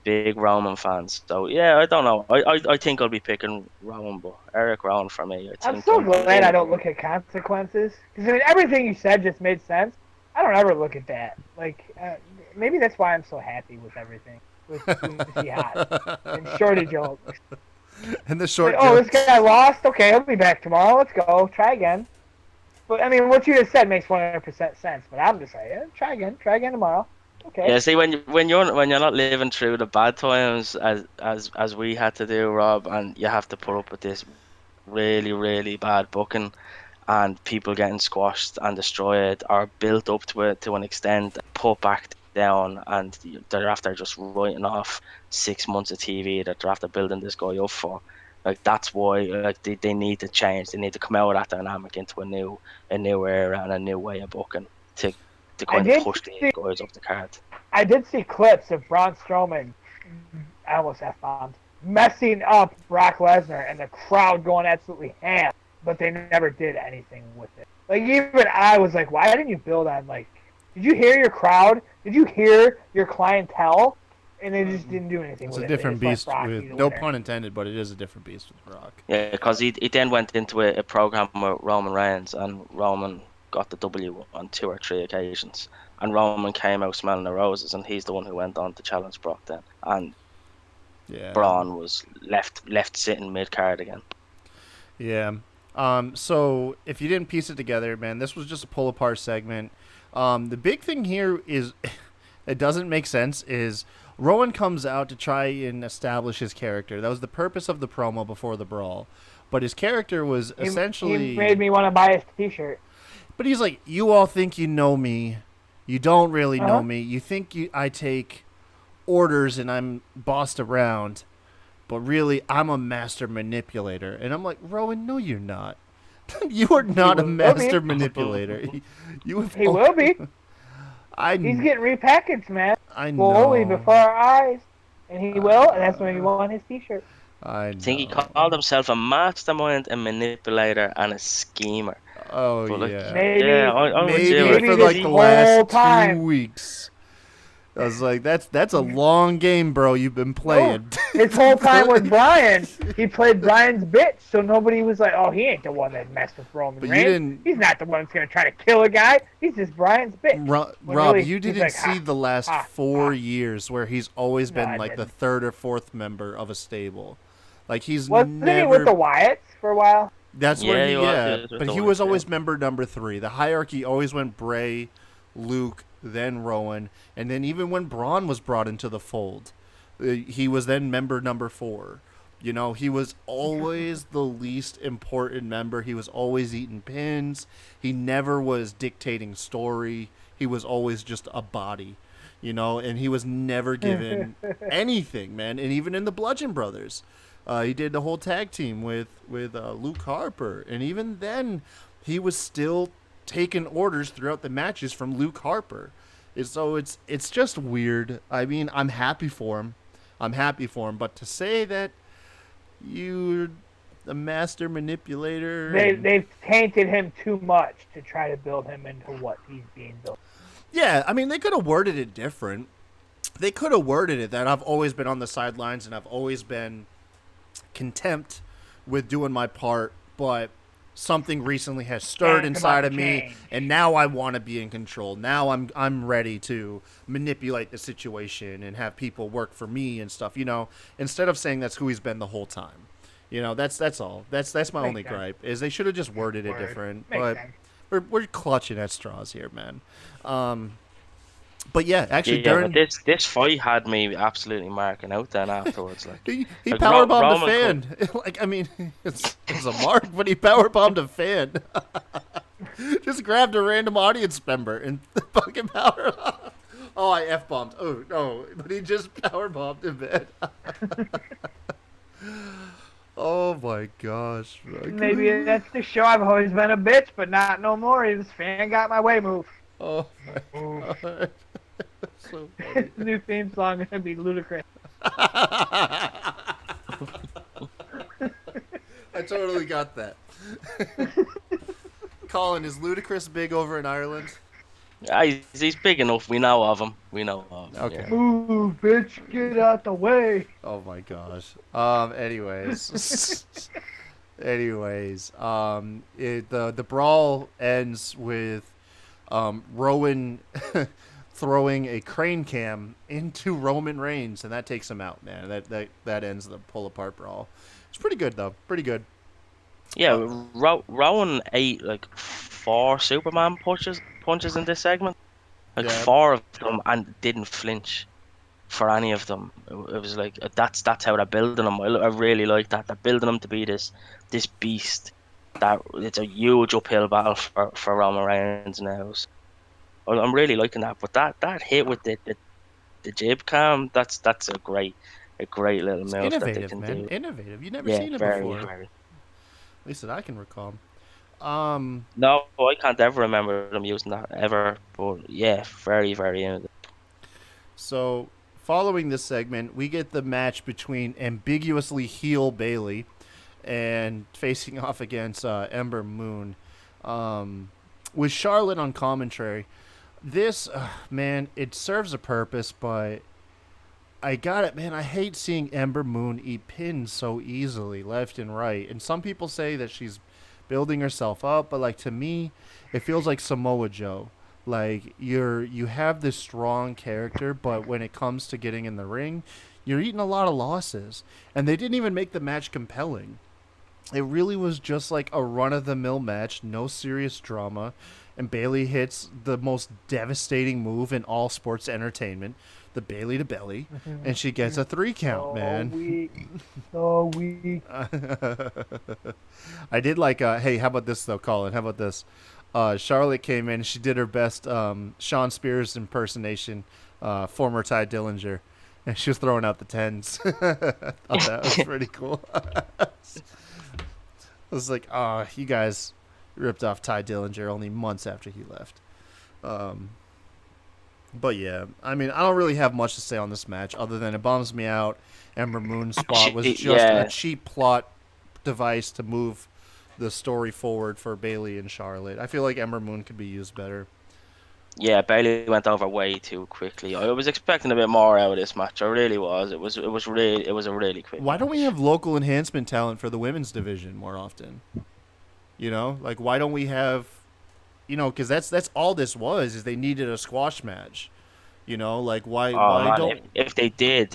big Roman fans. So yeah, I don't know. I think I'll be picking Rowan, but Eric Rowan for me. I'm so glad I don't look at consequences. Because I mean, everything you said just made sense. I don't ever look at that. Like, maybe that's why I'm so happy with everything. With Lucy Hot and Shorty jokes. And the short jokes. This guy lost? Okay, he'll be back tomorrow. Let's go. Try again. But, I mean, what you just said makes 100% sense. But I'm just like, try again tomorrow. Okay. Yeah, see, when you're not living through the bad times as we had to do, Rob, and you have to put up with this really, really bad booking, and people getting squashed and destroyed or built up to an extent, put back down, and they're after just writing off 6 months of TV that they're after building this guy up for. Like, that's why like they need to change. They need to come out of that dynamic into a new era and a new way of booking to kind of push these guys up the card. I did see clips of Braun Strowman, I almost F-bombed, messing up Brock Lesnar and the crowd going absolutely ham, but they never did anything with it. Like, even I was like, why didn't you build on, like, did you hear your crowd? Did you hear your clientele? And they just didn't do anything with it. It's a different beast, with no pun intended, but it is a different beast with Brock. Yeah, because he then went into a program with Roman Reigns, and Roman got the W on 2 or 3 occasions. And Roman came out smelling the roses, and he's the one who went on to challenge Brock then. And Braun was left sitting mid-card again. Yeah. So if you didn't piece it together, man, this was just a pull-apart segment. The big thing here is, it doesn't make sense, is Rowan comes out to try and establish his character. That was the purpose of the promo before the brawl. But his character was essentially... He made me want to buy his t-shirt. But he's like, you all think you know me. You don't really know me. You think I take orders and I'm bossed around. But really, I'm a master manipulator. And I'm like, Rowan, no, you're not. You are not a master manipulator. He will be. He's getting repackaged, man. I know. Slowly before our eyes. And he will, and that's when he won his t-shirt. I think he called himself a mastermind, a manipulator, and a schemer. Oh, but yeah. Maybe for like the last 2 weeks. I was like, that's a long game, bro, you've been playing. His whole time with Brian, he played Brian's bitch, so nobody was like, oh, he ain't the one that messed with Roman Reigns. He's not the one that's going to try to kill a guy. He's just Brian's bitch. Rob, really, you didn't see the last 4 years where he's always been like the 3rd or 4th member of a stable. Like, he's Wasn't he with the Wyatts for a while? That's where he was always member number 3. The hierarchy always went Bray, Luke, then Rowan, and then even when Braun was brought into the fold, he was then member number 4. You know, he was always the least important member. He was always eating pins. He never was dictating story. He was always just a body, you know, and he was never given anything, man. And even in the Bludgeon Brothers, he did the whole tag team with Luke Harper, and even then, he was still taking orders throughout the matches from Luke Harper. So it's just weird. I mean, I'm happy for him. But to say that you're the master manipulator, they've tainted him too much to try to build him into what he's being built. Yeah, I mean, they could have worded it different. They could have worded it that I've always been on the sidelines and I've always been content with doing my part, but something recently has stirred inside of me, and now I want to be in control. Now I'm ready to manipulate the situation and have people work for me and stuff. You know, instead of saying that's who he's been the whole time. You know, that's all. That's my only gripe is they should have just worded it different. But we're clutching at straws here, man. But yeah, actually, during this fight had me absolutely marking out. Then afterwards, like he powerbombed a fan. Like, I mean, it's a mark, but he powerbombed a fan. Just grabbed a random audience member and fucking power. Oh, I f-bombed. Oh no, but he just powerbombed him, man. Oh my gosh. Maybe that's the show. I've always been a bitch, but not no more. This fan got my way move. Oh my god. So funny. New theme song is gonna be ludicrous. I totally got that. Colin, is Ludacris big over in Ireland? He's big enough. We know of him. Okay. Yeah. Ooh, bitch, get out the way. Oh my gosh. Anyways. The brawl ends with Rowan throwing a crane cam into Roman Reigns, and that takes him out, man. That ends the pull apart brawl. It's pretty good though. Pretty good. Yeah, Rowan ate like 4 Superman punches in this segment. Like 4 of them, and didn't flinch for any of them. It was like that's how they're building him. I really like that. They're building him to be this beast. That it's a huge uphill battle for Roman Reigns now. So I'm really liking that. But that hit with the jib cam, that's a great little move. Innovative, that they can man. do. Innovative. You've never seen it before. Very. At least that I can recall. No, I can't ever remember them using that ever. But yeah, very innovative. So, following this segment, we get the match between ambiguously heel Bayley and facing off against Ember Moon, with Charlotte on commentary. This, man, it serves a purpose, but I got it, man. I hate seeing Ember Moon eat pins so easily, left and right. And some people say that she's building herself up, but like to me, it feels like Samoa Joe. Like you have this strong character, but when it comes to getting in the ring, you're eating a lot of losses. And they didn't even make the match compelling. It really was just like a run-of-the-mill match, no serious drama. And Bayley hits the most devastating move in all sports entertainment, the Bayley to belly, and she gets a 3 count, man. So weak. I did like, hey, how about this though, Colin? How about this? Charlotte came in, she did her best Sean Spears impersonation, former Ty Dillinger, and she was throwing out the 10s. I thought that was pretty cool. I was like, oh, you guys ripped off Ty Dillinger only months after he left. But yeah, I mean, I don't really have much to say on this match other than it bums me out. Ember Moon's spot was just a cheap plot device to move the story forward for Bayley and Charlotte. I feel like Ember Moon could be used better. Yeah, Bayley went over way too quickly. I was expecting a bit more out of this match. I really was. It was a really quick. Why don't we have local enhancement talent for the women's division more often? You know, like why don't we have, you know, because that's all this was is they needed a squash match. You know, like why don't if they did,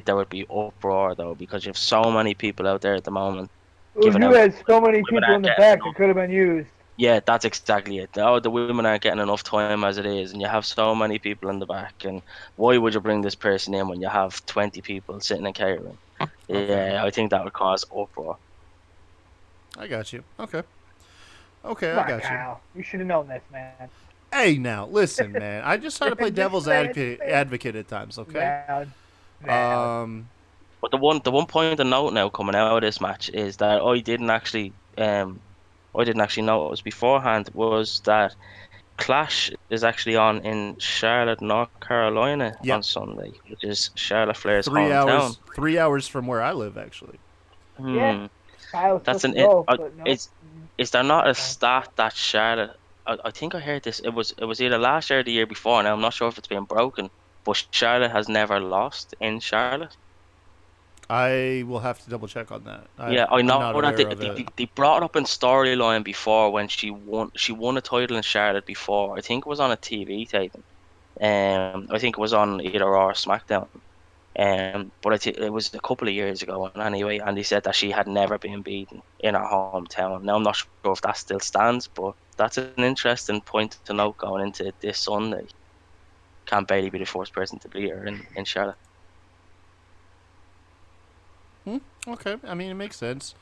there would be uproar though because you have so many people out there at the moment. You had so many people in the back that could have been used. Yeah, that's exactly it. Oh, the women aren't getting enough time as it is, and you have so many people in the back. And why would you bring this person in when you have 20 people sitting in catering? Okay. Yeah, I think that would cause uproar. I got you. Okay. Okay, Come I on, got you. Kyle. You should have known this, man. Hey, now listen, man. I just try to play Just devil's say it. Just say it. advocate at times. Okay. Valid. Valid. Um. But the one point to note now coming out of this match is that I didn't actually know it was beforehand was that Clash is actually on in Charlotte, North Carolina Yep. on Sunday, which is Charlotte Flair's 3 hours. hometown. 3 hours from where I live, actually. Yeah, Hmm. Kyle was That's supposed to an it. go, but no. Is there not a Don't. stat that Charlotte? I think I heard this. It was either last year or the year before. Now I'm not sure if it's been broken, but Charlotte has never lost in Charlotte. I will have to double check on that. Yeah, I I'm know not that aware of it. they brought it up in storyline before when she won a title in Charlotte before. I think it was on a TV taping. I think it was on either Raw or SmackDown. But it was a couple of years ago. And anyway, and they said that she had never been beaten in her hometown. Now I'm not sure if that still stands, but that's an interesting point to note going into this Sunday. Can Bailey be the first person to beat her in Charlotte? Okay. I mean, it makes sense.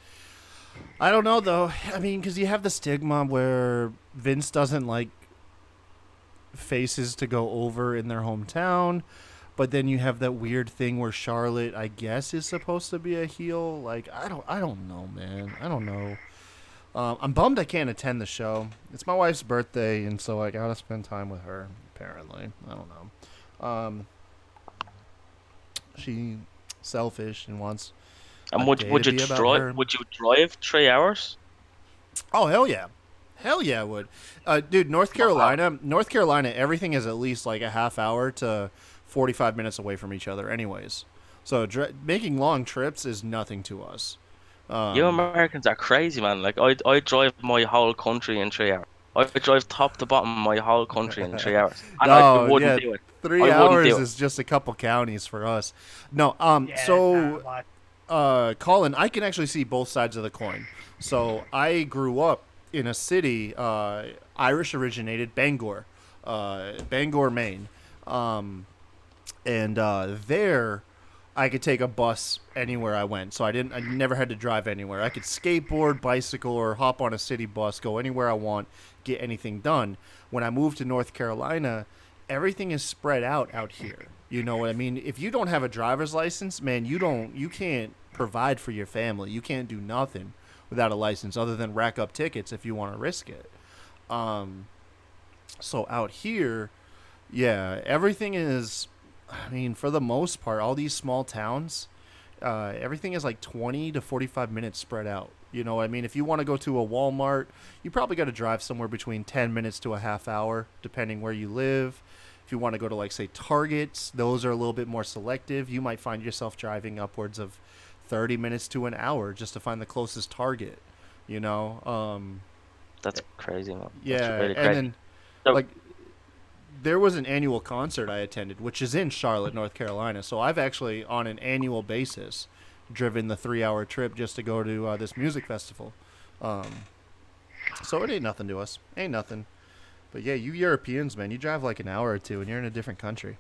I don't know though. I mean, because you have the stigma where Vince doesn't like faces to go over in their hometown, but then you have that weird thing where Charlotte, I guess, is supposed to be a heel. Like, I don't know, man. I don't know. I'm bummed I can't attend the show. It's my wife's birthday, and so I gotta spend time with her. Apparently, I don't know. She selfish and wants a And day to be about her. Would you drive 3 hours? Oh hell yeah, hell yeah, I would. Dude, Wow. North Carolina, everything is at least like a half hour to 45 minutes away from each other, anyways. So making long trips is nothing to us. You Um, Americans are crazy, man. Like I drive my whole country in 3 hours. I drive top to bottom my whole country in 3 hours, and I no, wouldn't yeah, do it. I three wouldn't hours do it. is just a couple counties for us. No, Yeah, it's so not much. Colin, I can actually see both sides of the coin. So I grew up in a city, Irish originated, Bangor, Maine, and there I could take a bus anywhere I went. So I never had to drive anywhere. I could skateboard, bicycle, or hop on a city bus, go anywhere I want, get anything done. When I moved to North Carolina, everything is spread out here. You know what I mean? If you don't have a driver's license, man, you can't provide for your family. You can't do nothing without a license other than rack up tickets if you want to risk it. Um, so out here, yeah, everything is. I mean, for the most part, all these small towns, everything is like 20 to 45 minutes spread out. You know what I mean? If you want to go to a Walmart, you probably got to drive somewhere between 10 minutes to a half hour, depending where you live. If you want to go to, like, say, Targets, those are a little bit more selective. You might find yourself driving upwards of 30 minutes to an hour just to find the closest Target, you know? That's crazy, man. That's Yeah, really and crazy. then, So like, there was an annual concert I attended, which is in Charlotte, North Carolina. So I've actually, on an annual basis, driven the 3 hour trip just to go to this music festival. Um, so it ain't nothing to us. Ain't nothing. But yeah, you Europeans, man, you drive like an hour or two and you're in a different country.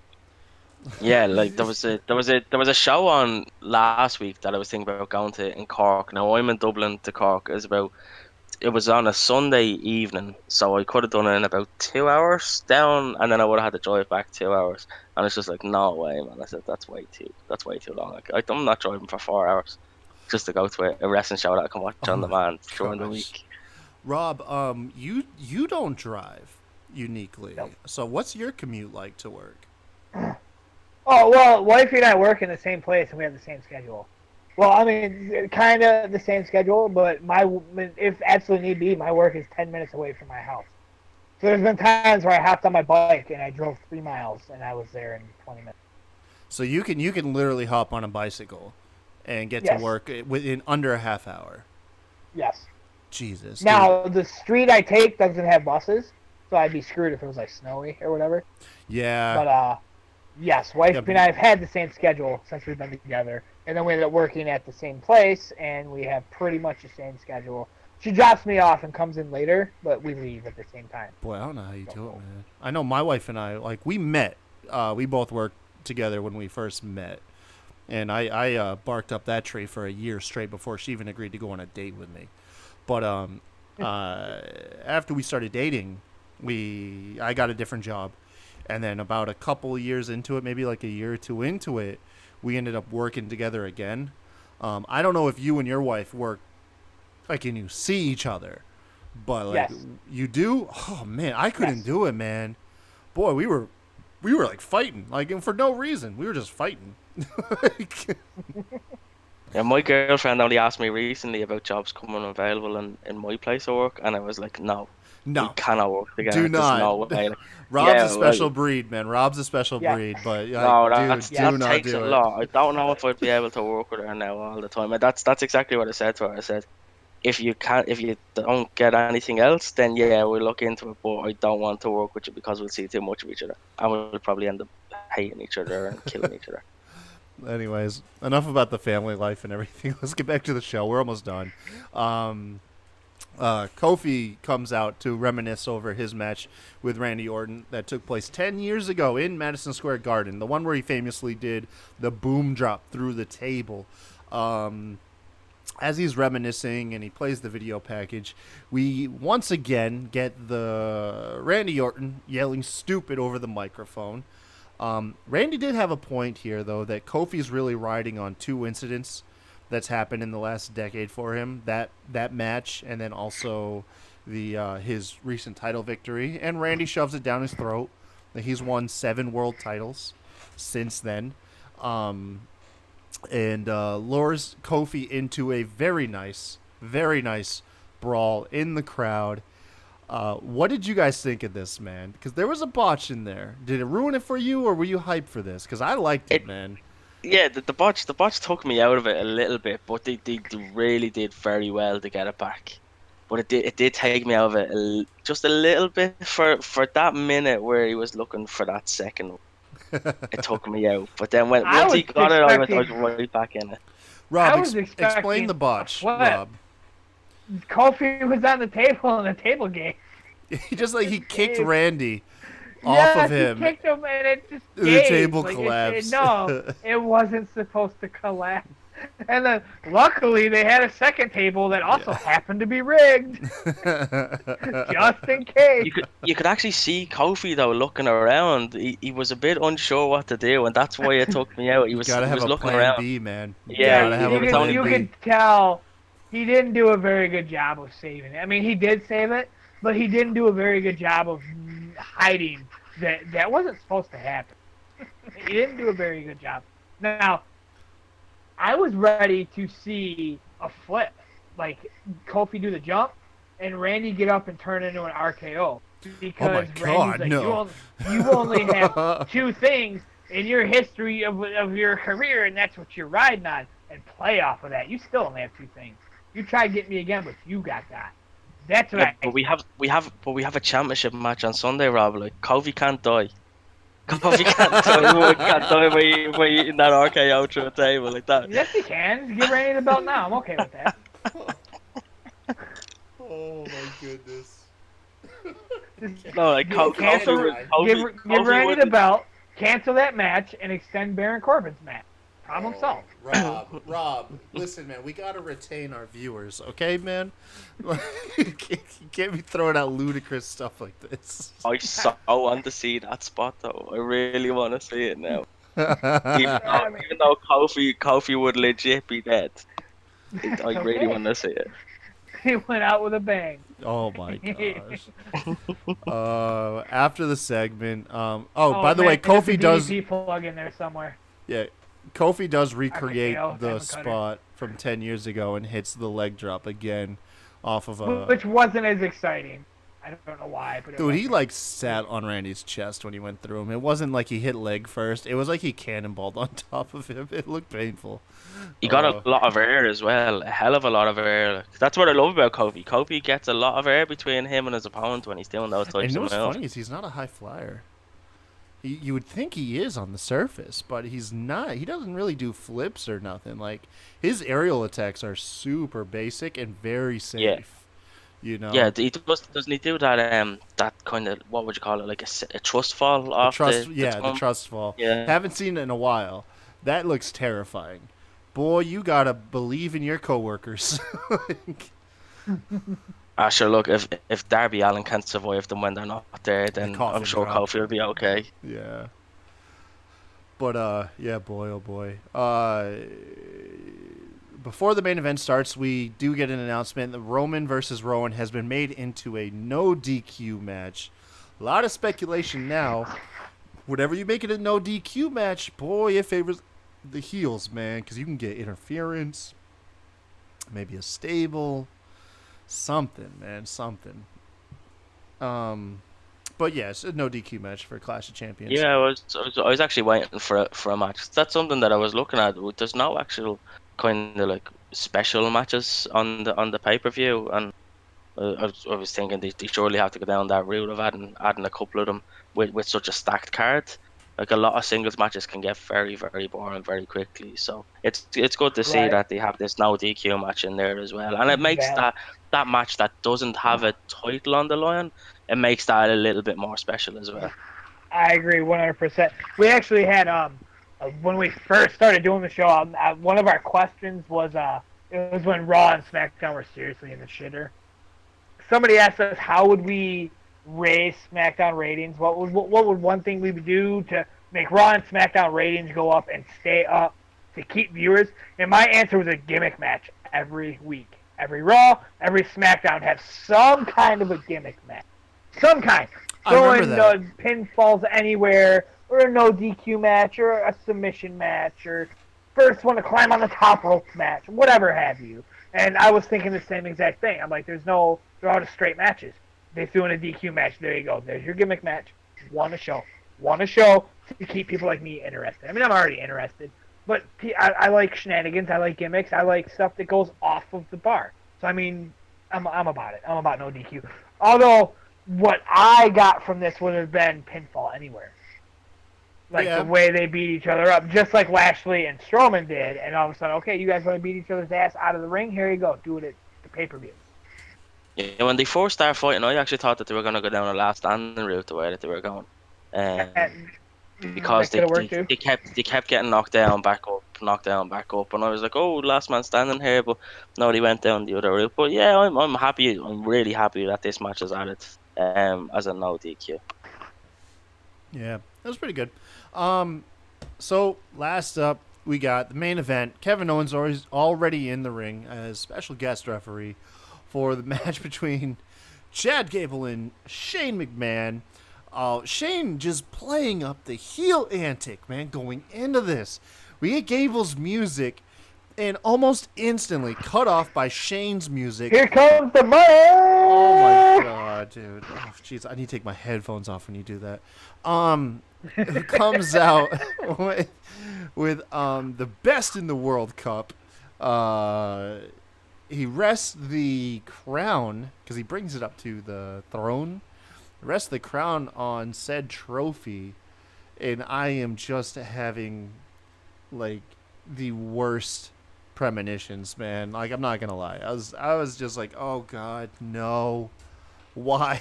yeah, like there was a show on last week that I was thinking about going to in Cork. Now I'm in Dublin to Cork. It was on a Sunday evening, so I could have done it in about 2 hours down, and then I would have had to drive back 2 hours. And it's just like, no way, man. I said that's way too long. Like I'm not driving for 4 hours just to go to a wrestling show that I can watch Oh on my demand during the gosh. week. Rob, you don't drive uniquely. Nope. So what's your commute like to work? Oh well, wifey and I work in the same place and we have the same schedule. Well, I mean, kind of the same schedule, but if absolutely need be, my work is 10 minutes away from my house. So there's been times where I hopped on my bike and I drove 3 miles and I was there in 20 minutes. So you can literally hop on a bicycle and get to Yes, work within under a half hour. yes. Jesus, dude. Now the street I take doesn't have buses, so I'd be screwed if it was like snowy or whatever. Yeah. But yes, wife Yeah, and I have had the same schedule since we've been together, and then we ended up working at the same place, and we have pretty much the same schedule. She drops me off and comes in later, but we leave at the same time. boy, I don't know how you do it, So, man. I know my wife and I, like, we met. We both worked together when we first met, and I barked up that tree for a year straight before she even agreed to go on a date with me. But after we started dating, I got a different job, and then about a couple of years into it, maybe like a year or two into it, we ended up working together again. I don't know if you and your wife work like and you see each other, but like Yes. you do. Oh man, I couldn't Yes. do it, man. Boy, we were like fighting, like and for no reason. We were just fighting. Like, Yeah, my girlfriend only asked me recently about jobs coming available in my place of work, and I was like, no, we no, cannot work do together. There's not. no way. Like, Rob's yeah, a special breed, man. Rob's a special Yeah. breed, but like, no, dude, do that not takes a do it. lot. I don't know if I'd be able to work with her now all the time. And that's exactly what I said to her. I said, if you don't get anything else, then yeah, we'll look into it. But I don't want to work with you because we'll see too much of each other, and we'll probably end up hating each other and killing each other. Anyways, enough about the family life and everything. Let's get back to the show. We're almost done. Kofi comes out to reminisce over his match with Randy Orton that took place 10 years ago in Madison Square Garden, the one where he famously did the boom drop through the table. As he's reminiscing and he plays the video package, we once again get the Randy Orton yelling stupid over the microphone. Randy did have a point here, though, that Kofi's really riding on two incidents that's happened in the last decade for him. That match, and then also the his recent title victory. And Randy shoves it down his throat. He's won 7 world titles since then. And lures Kofi into a very nice brawl in the crowd. What did you guys think of this, man? Because there was a botch in there. Did it ruin it for you, or were you hyped for this? Because I liked it, man. Yeah, the botch took me out of it a little bit, but they really did very well to get it back. But it did take me out of it just a little bit for that minute where he was looking for that second. It took me out, but then once he got it, I was right back in it. Rob, I was expecting explain the botch, what? Rob. Kofi was on the table in the table game. He just he kicked Dave. Randy off of him. He kicked him and it just The gave. table Like, collapsed. No, it wasn't supposed to collapse. And then luckily they had a second table that also happened to be rigged, just in case. You could actually see Kofi though looking around. He was a bit unsure what to do, and that's why it took me out. He was looking looking plan around. B, man. Yeah, you could tell he didn't do a very good job of saving it. I mean, he did save it, but he didn't do a very good job of hiding that wasn't supposed to happen. He didn't do a very good job. Now, I was ready to see a flip, like Kofi do the jump, and Randy get up and turn into an RKO. Because God, Randy's like, no. you only have 2 things in your history of your career, and that's what you're riding on. And play off of that. You still only have 2 things. You try to get me again, but you got that. That's right. But we have a championship match on Sunday, Rob. Like Kofi can't die. Kofi can't die. He can't die by eating that RKO through a table like that. Yes, he can. Give Randy the belt now. I'm okay with that. Oh my goodness. No, like Give Randy the belt, cancel that match, and extend Baron Corbin's match. Problem solved. Rob, listen, man, we gotta retain our viewers, okay, man? You can't be throwing out ludicrous stuff like this. I so want to see that spot though. I really want to see it now. Even though Kofi would legit be dead, I really want to see it. He went out with a bang. Oh my gosh. After the segment, by the way, Kofi does plug in there somewhere. Yeah, Kofi does recreate RKO, the spot from 10 years ago and hits the leg drop again off of a... Which wasn't as exciting. I don't know why, but Dude, he like sat on Randy's chest when he went through him. It wasn't like he hit leg first. It was like he cannonballed on top of him. It looked painful. He got a lot of air as well, a hell of a lot of air. That's what I love about Kofi. Kofi gets a lot of air between him and his opponent when he's doing those types of moves. And what's funny is he's not a high flyer. You would think he is on the surface, but he's not. He doesn't really do flips or nothing. Like, his aerial attacks are super basic and very safe. Yeah. You know? Yeah, doesn't he do that that kind of, what would you call it, like a trust fall off the trust fall. Yeah. Haven't seen it in a while, That looks terrifying. Boy, you gotta believe in your coworkers. Sure, look, if Darby Allin can't survive them when they're not there, then I'm coffin sure drop. Kofi will be okay. Yeah. But yeah, boy, oh boy. Before the main event starts, we do get an announcement that Roman versus Rowan has been made into a no DQ match. A lot of speculation now. Whenever you make it a no DQ match, boy, it favors the heels, man, because you can get interference, maybe a stable, something, man, something. But yes, a no DQ match for Clash of Champions. Yeah, I was actually waiting for a match. That's something that I was looking at. There's no actual kind of like special matches on the pay-per-view, and I was thinking they surely have to go down that route of adding a couple of them with such a stacked card. Like a lot of singles matches can get very, very boring very quickly. So it's good to see Right. that they have this no DQ match in there as well, and it makes Exactly. that match that doesn't have a title on the line, it makes that a little bit more special as well. I agree 100%. We actually had when we first started doing the show, one of our questions was it was when Raw and SmackDown were seriously in the shitter. Somebody asked us how would we raise SmackDown ratings? What would one thing we would do to make Raw and SmackDown ratings go up and stay up to keep viewers? And my answer was a gimmick match every week. Every Raw, every SmackDown have some kind of a gimmick match. Some kind. I remember that. Pinfalls anywhere, or a no DQ match, or a submission match, or first one to climb on the top rope match, whatever have you. And I was thinking the same exact thing. I'm like, they're all just straight matches. They threw in a DQ match. There you go. There's your gimmick match. Want a show to keep people like me interested. I mean, I'm already interested, but I like shenanigans. I like gimmicks. I like stuff that goes off of the bar. So I mean, I'm about it. I'm about no DQ. Although what I got from this would have been pinfall anywhere. Like the way they beat each other up, just like Lashley and Strowman did, and all of a sudden, okay, you guys want to beat each other's ass out of the ring? Here you go, do it at the pay-per-view. Yeah, when they first started fighting, I actually thought that they were going to go down a last standing route the way that they were going, because they kept getting knocked down, back up, and I was like, oh, last man standing here, but no, they went down the other route. But yeah, I'm happy. I'm really happy that this match is added as a no DQ. Yeah, that was pretty good. So last up, we got the main event. Kevin Owens already in the ring as special guest referee for the match between Chad Gable and Shane McMahon. Shane just playing up the heel antic, man, going into this. We get Gable's music and almost instantly cut off by Shane's music. Here comes the money! Oh my god, dude. Oh, jeez, I need to take my headphones off when you do that. Who comes out with the Best in the World Cup. He rests the crown, because he brings it up to the throne. Rests the crown on said trophy, and I am just having, like, the worst premonitions, man. Like, I'm not gonna lie. I was just like, oh god, no. Why?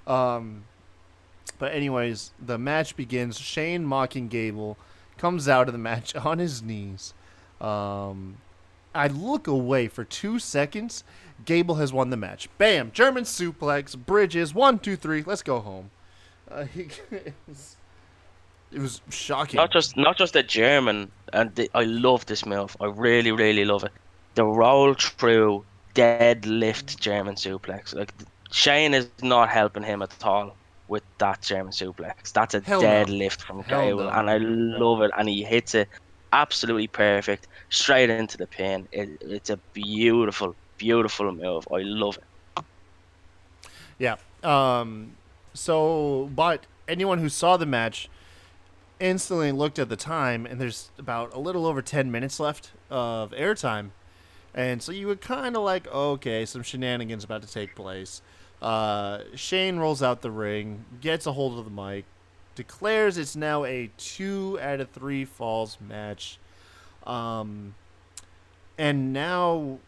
But anyways, the match begins. Shane mocking Gable comes out of the match on his knees. I look away for 2 seconds. Gable has won the match. Bam! German suplex, bridges, 1, 2, 3. Let's go home. It was shocking. Not just a German, and I love this move. I really, really love it. The roll through deadlift German suplex. Like, Shane is not helping him at all with that German suplex. That's a deadlift from Gable, and I love it. And he hits it absolutely perfect, straight into the pin. It's a beautiful, beautiful move. I love it. Yeah. So, but anyone who saw the match instantly looked at the time, and there's about a little over 10 minutes left of airtime. And so you would kind of like, okay, some shenanigans about to take place. Shane rolls out the ring, gets a hold of the mic, declares it's now a 2 out of 3 falls match. And now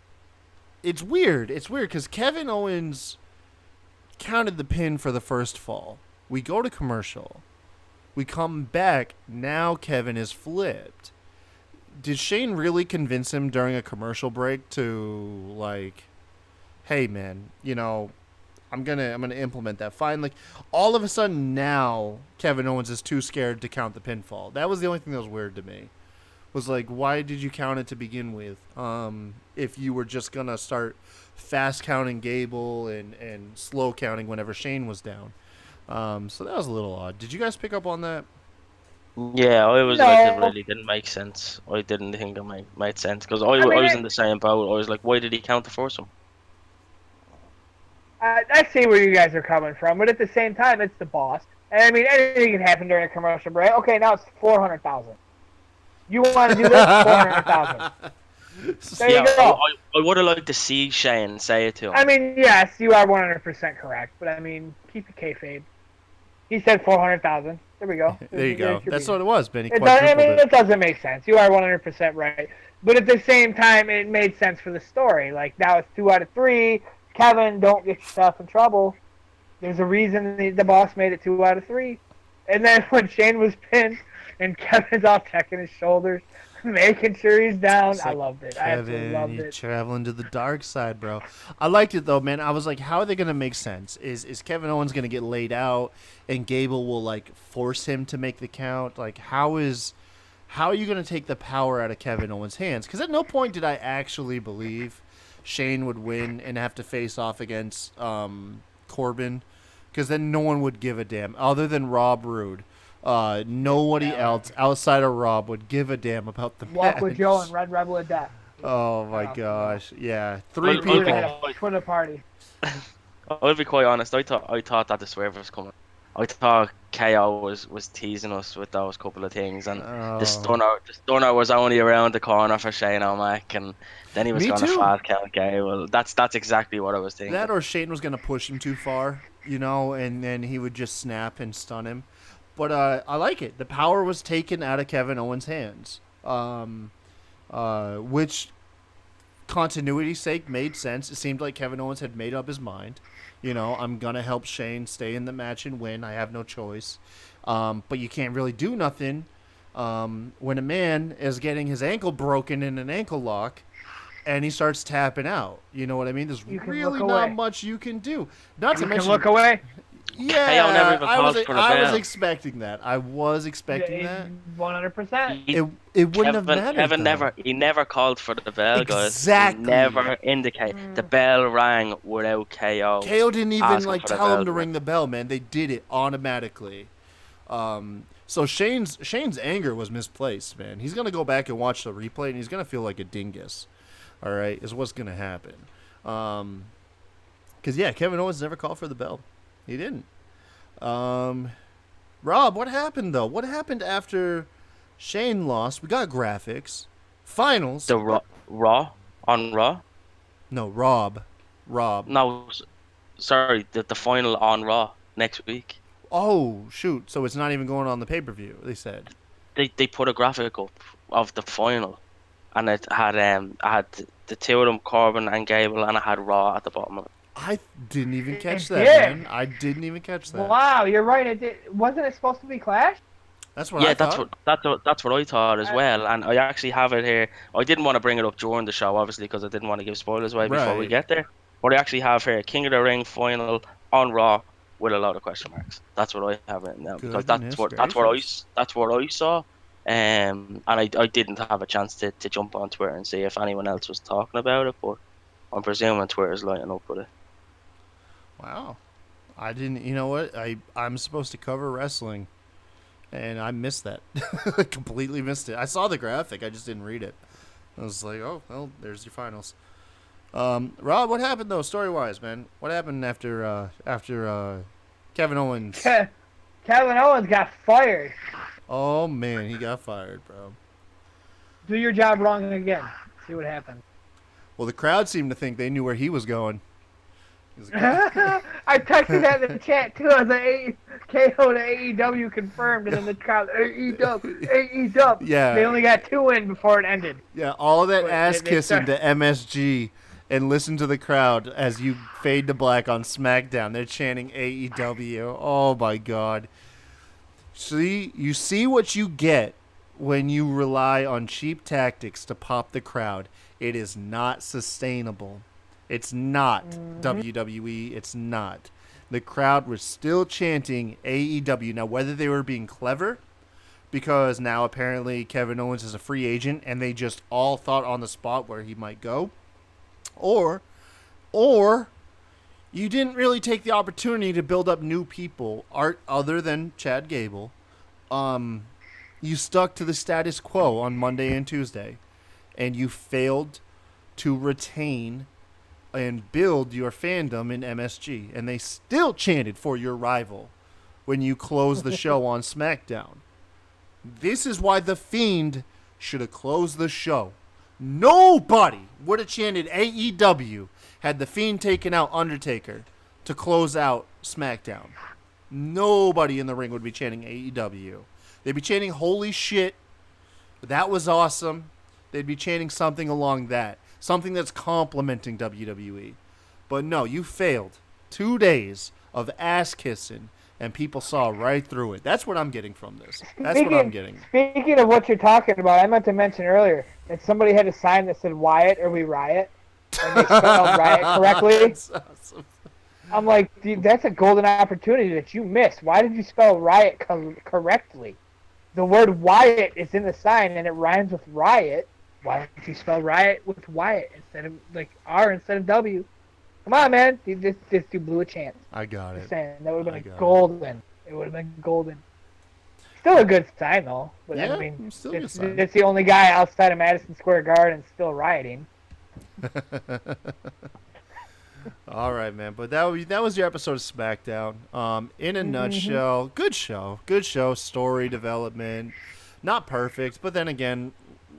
it's weird. It's weird because Kevin Owens counted the pin for the first fall. We go to commercial. We come back. Now Kevin is flipped. Did Shane really convince him during a commercial break to, like, hey, man, you know, I'm gonna implement that. Fine. Like, all of a sudden now Kevin Owens is too scared to count the pinfall. That was the only thing that was weird to me. Was like, why did you count it to begin with? If you were just gonna start fast counting Gable and slow counting whenever Shane was down. So that was a little odd. Did you guys pick up on that? Yeah, I was No. like, it really didn't make sense. I didn't think it made sense because I mean, was in the same boat. I was like, why did he count the foursome? I see where you guys are coming from, but at the same time, it's the boss. And I mean, anything can happen during a commercial break. Okay, now it's 400,000. You want to do this? 400,000. There Yeah, you go. I would have liked to see Shane say it to him. I mean, yes, you are 100% correct, but I mean, keep the kayfabe. He said 400,000. There we go. There you go. That's what it was, Benny. It doesn't make sense. You are 100% right. But at the same time, it made sense for the story. Like, now it's 2 out of 3. Kevin, don't get yourself in trouble. There's a reason the boss made it 2 out of 3. And then when Shane was pinned and Kevin's off checking his shoulders, making sure he's down, Like, I loved it. I absolutely loved you're it. traveling to the dark side, bro. I liked it though, man. I was like, how are they gonna make sense? Is Kevin Owens gonna get laid out and Gable will like force him to make the count? Like, how are you gonna take the power out of Kevin Owens' hands? Because at no point did I actually believe Shane would win and have to face off against Corbin, because then no one would give a damn other than Rob Roode. Nobody else outside of Rob would give a damn about the Walk match. with Joe and Red Rebel of Death. Oh my gosh, yeah, Well, three people. We had a Twitter party. I'll be quite honest. I thought that the swerve was coming. I thought KO was teasing us with those couple of things, and the stunner was only around the corner for Shane O'Mac, and then he was Me going to too. fast count Gable. That's exactly what I was thinking. That or Shane was gonna push him too far, you know, and then he would just snap and stun him. But I like it. The power was taken out of Kevin Owens' hands, which, continuity's sake, made sense. It seemed like Kevin Owens had made up his mind. You know, I'm going to help Shane stay in the match and win. I have no choice. But you can't really do nothing when a man is getting his ankle broken in an ankle lock and he starts tapping out. You know what I mean? There's really not much you can do. Not to mention, look away. Yeah, KO never even called for the I bell. was expecting that. I was expecting that. 100%. It wouldn't have mattered. Kevin though. He never called for the bell, guys. Exactly. He never indicate the bell rang without KO. KO didn't even asking like for the tell him bell to to ring the bell, man. They did it automatically. So Shane's anger was misplaced, man. He's gonna go back and watch the replay, and he's gonna feel like a dingus. All right, is what's gonna happen. Because yeah, Kevin Owens never called for the bell. He didn't. Rob, what happened though? What happened after Shane lost? We got graphics. Finals. The Raw on Raw. No, Rob. No, sorry, the final on Raw next week. Oh shoot! So it's not even going on the pay-per-view. They said. They put a graphic up of the final, and it had I had the two of them, Corbin and Gable, and I had Raw at the bottom of it. I didn't even catch It that, did. man. I didn't even catch that. Wow, you're right. Wasn't it supposed to be Clash? That's what I thought. That's what I thought as well, and I actually have it here. I didn't want to bring it up during the show, obviously, because I didn't want to give spoilers away before we Right. get there. But I actually have here King of the Ring final on Raw with a lot of question marks. That's what I have written now, because that's what I saw. And I didn't have a chance to jump on Twitter and see if anyone else was talking about it, but I'm presuming Twitter's lighting up with it. Wow. I didn't. You know what? I'm supposed to cover wrestling, and I missed that. I completely missed it. I saw the graphic. I just didn't read it. I was like, oh well, there's your finals. Rob, what happened though, story-wise, man? What happened after Kevin Owens? Kevin Owens got fired. Oh man, he got fired, bro. Do your job wrong again. See what happens. Well, the crowd seemed to think they knew where he was going. He was like, I texted that in the chat too. I was like, KO to AEW confirmed, and then the crowd, AEW. Yeah. They only got 2 in before it ended. yeah, all of that But ass they kissing start- to MSG, and listen to the crowd as you fade to black on SmackDown. They're chanting AEW. Oh my God. You see what you get when you rely on cheap tactics to pop the crowd. It is not sustainable. It's not WWE. It's not. The crowd was still chanting AEW. Now, whether they were being clever, because now apparently Kevin Owens is a free agent and they just all thought on the spot where he might go, or you didn't really take the opportunity to build up new people, other than Chad Gable. You stuck to the status quo on Monday and Tuesday, and you failed to retain and build your fandom in MSG. And they still chanted for your rival when you closed the show on SmackDown. This is why The Fiend should have closed the show. Nobody would have chanted AEW had The Fiend taken out Undertaker to close out SmackDown. Nobody in the ring would be chanting AEW. They'd be chanting holy shit. That was awesome. They'd be chanting something along that. Something that's complimenting WWE. But no, you failed. 2 days of ass kissing, and people saw right through it. That's what I'm getting from this. That's what I'm getting. Speaking of what you're talking about, I meant to mention earlier that somebody had a sign that said Wyatt or we riot. And they spelled riot correctly. That's awesome. I'm like, dude, that's a golden opportunity that you missed. Why did you spell riot correctly? The word Wyatt is in the sign and it rhymes with riot. Why don't you spell riot with Wyatt instead of like R instead of W? Come on, man. This dude blew a chance. I got it. Just saying, that would have been golden. It would have been golden. Still a good sign though. But Yeah, I mean, still a good sign. it's the only guy outside of Madison Square Garden still rioting. All right, man. But that was your episode of SmackDown. In a nutshell, good show. Story development, not perfect, but then again,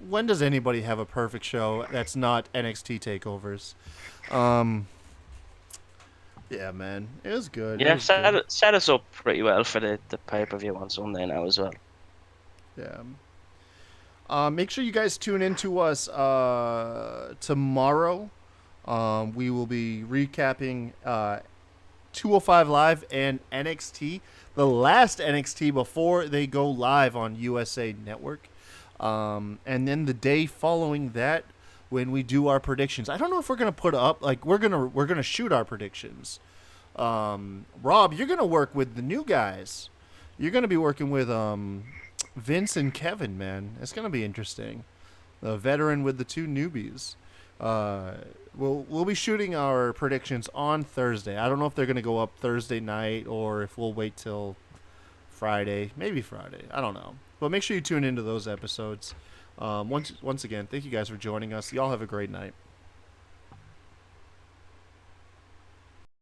when does anybody have a perfect show that's not NXT takeovers? Yeah, man, it was good. Yeah, set us up pretty well for the pay-per-view on Sunday now as well. Yeah. Make sure you guys tune in to us tomorrow. We will be recapping 205 Live and NXT, the last NXT before they go live on USA Network. And then the day following that, when we do our predictions, I don't know if we're gonna put up we're gonna shoot our predictions. Rob, you're gonna work with the new guys. You're gonna be working with Vince and Kevin, man. It's gonna be interesting. The veteran with the two newbies. We'll be shooting our predictions on Thursday. I don't know if they're gonna go up Thursday night or if we'll wait till Friday. Maybe Friday. I don't know. But make sure you tune into those episodes. Once again, thank you guys for joining us. Y'all have a great night.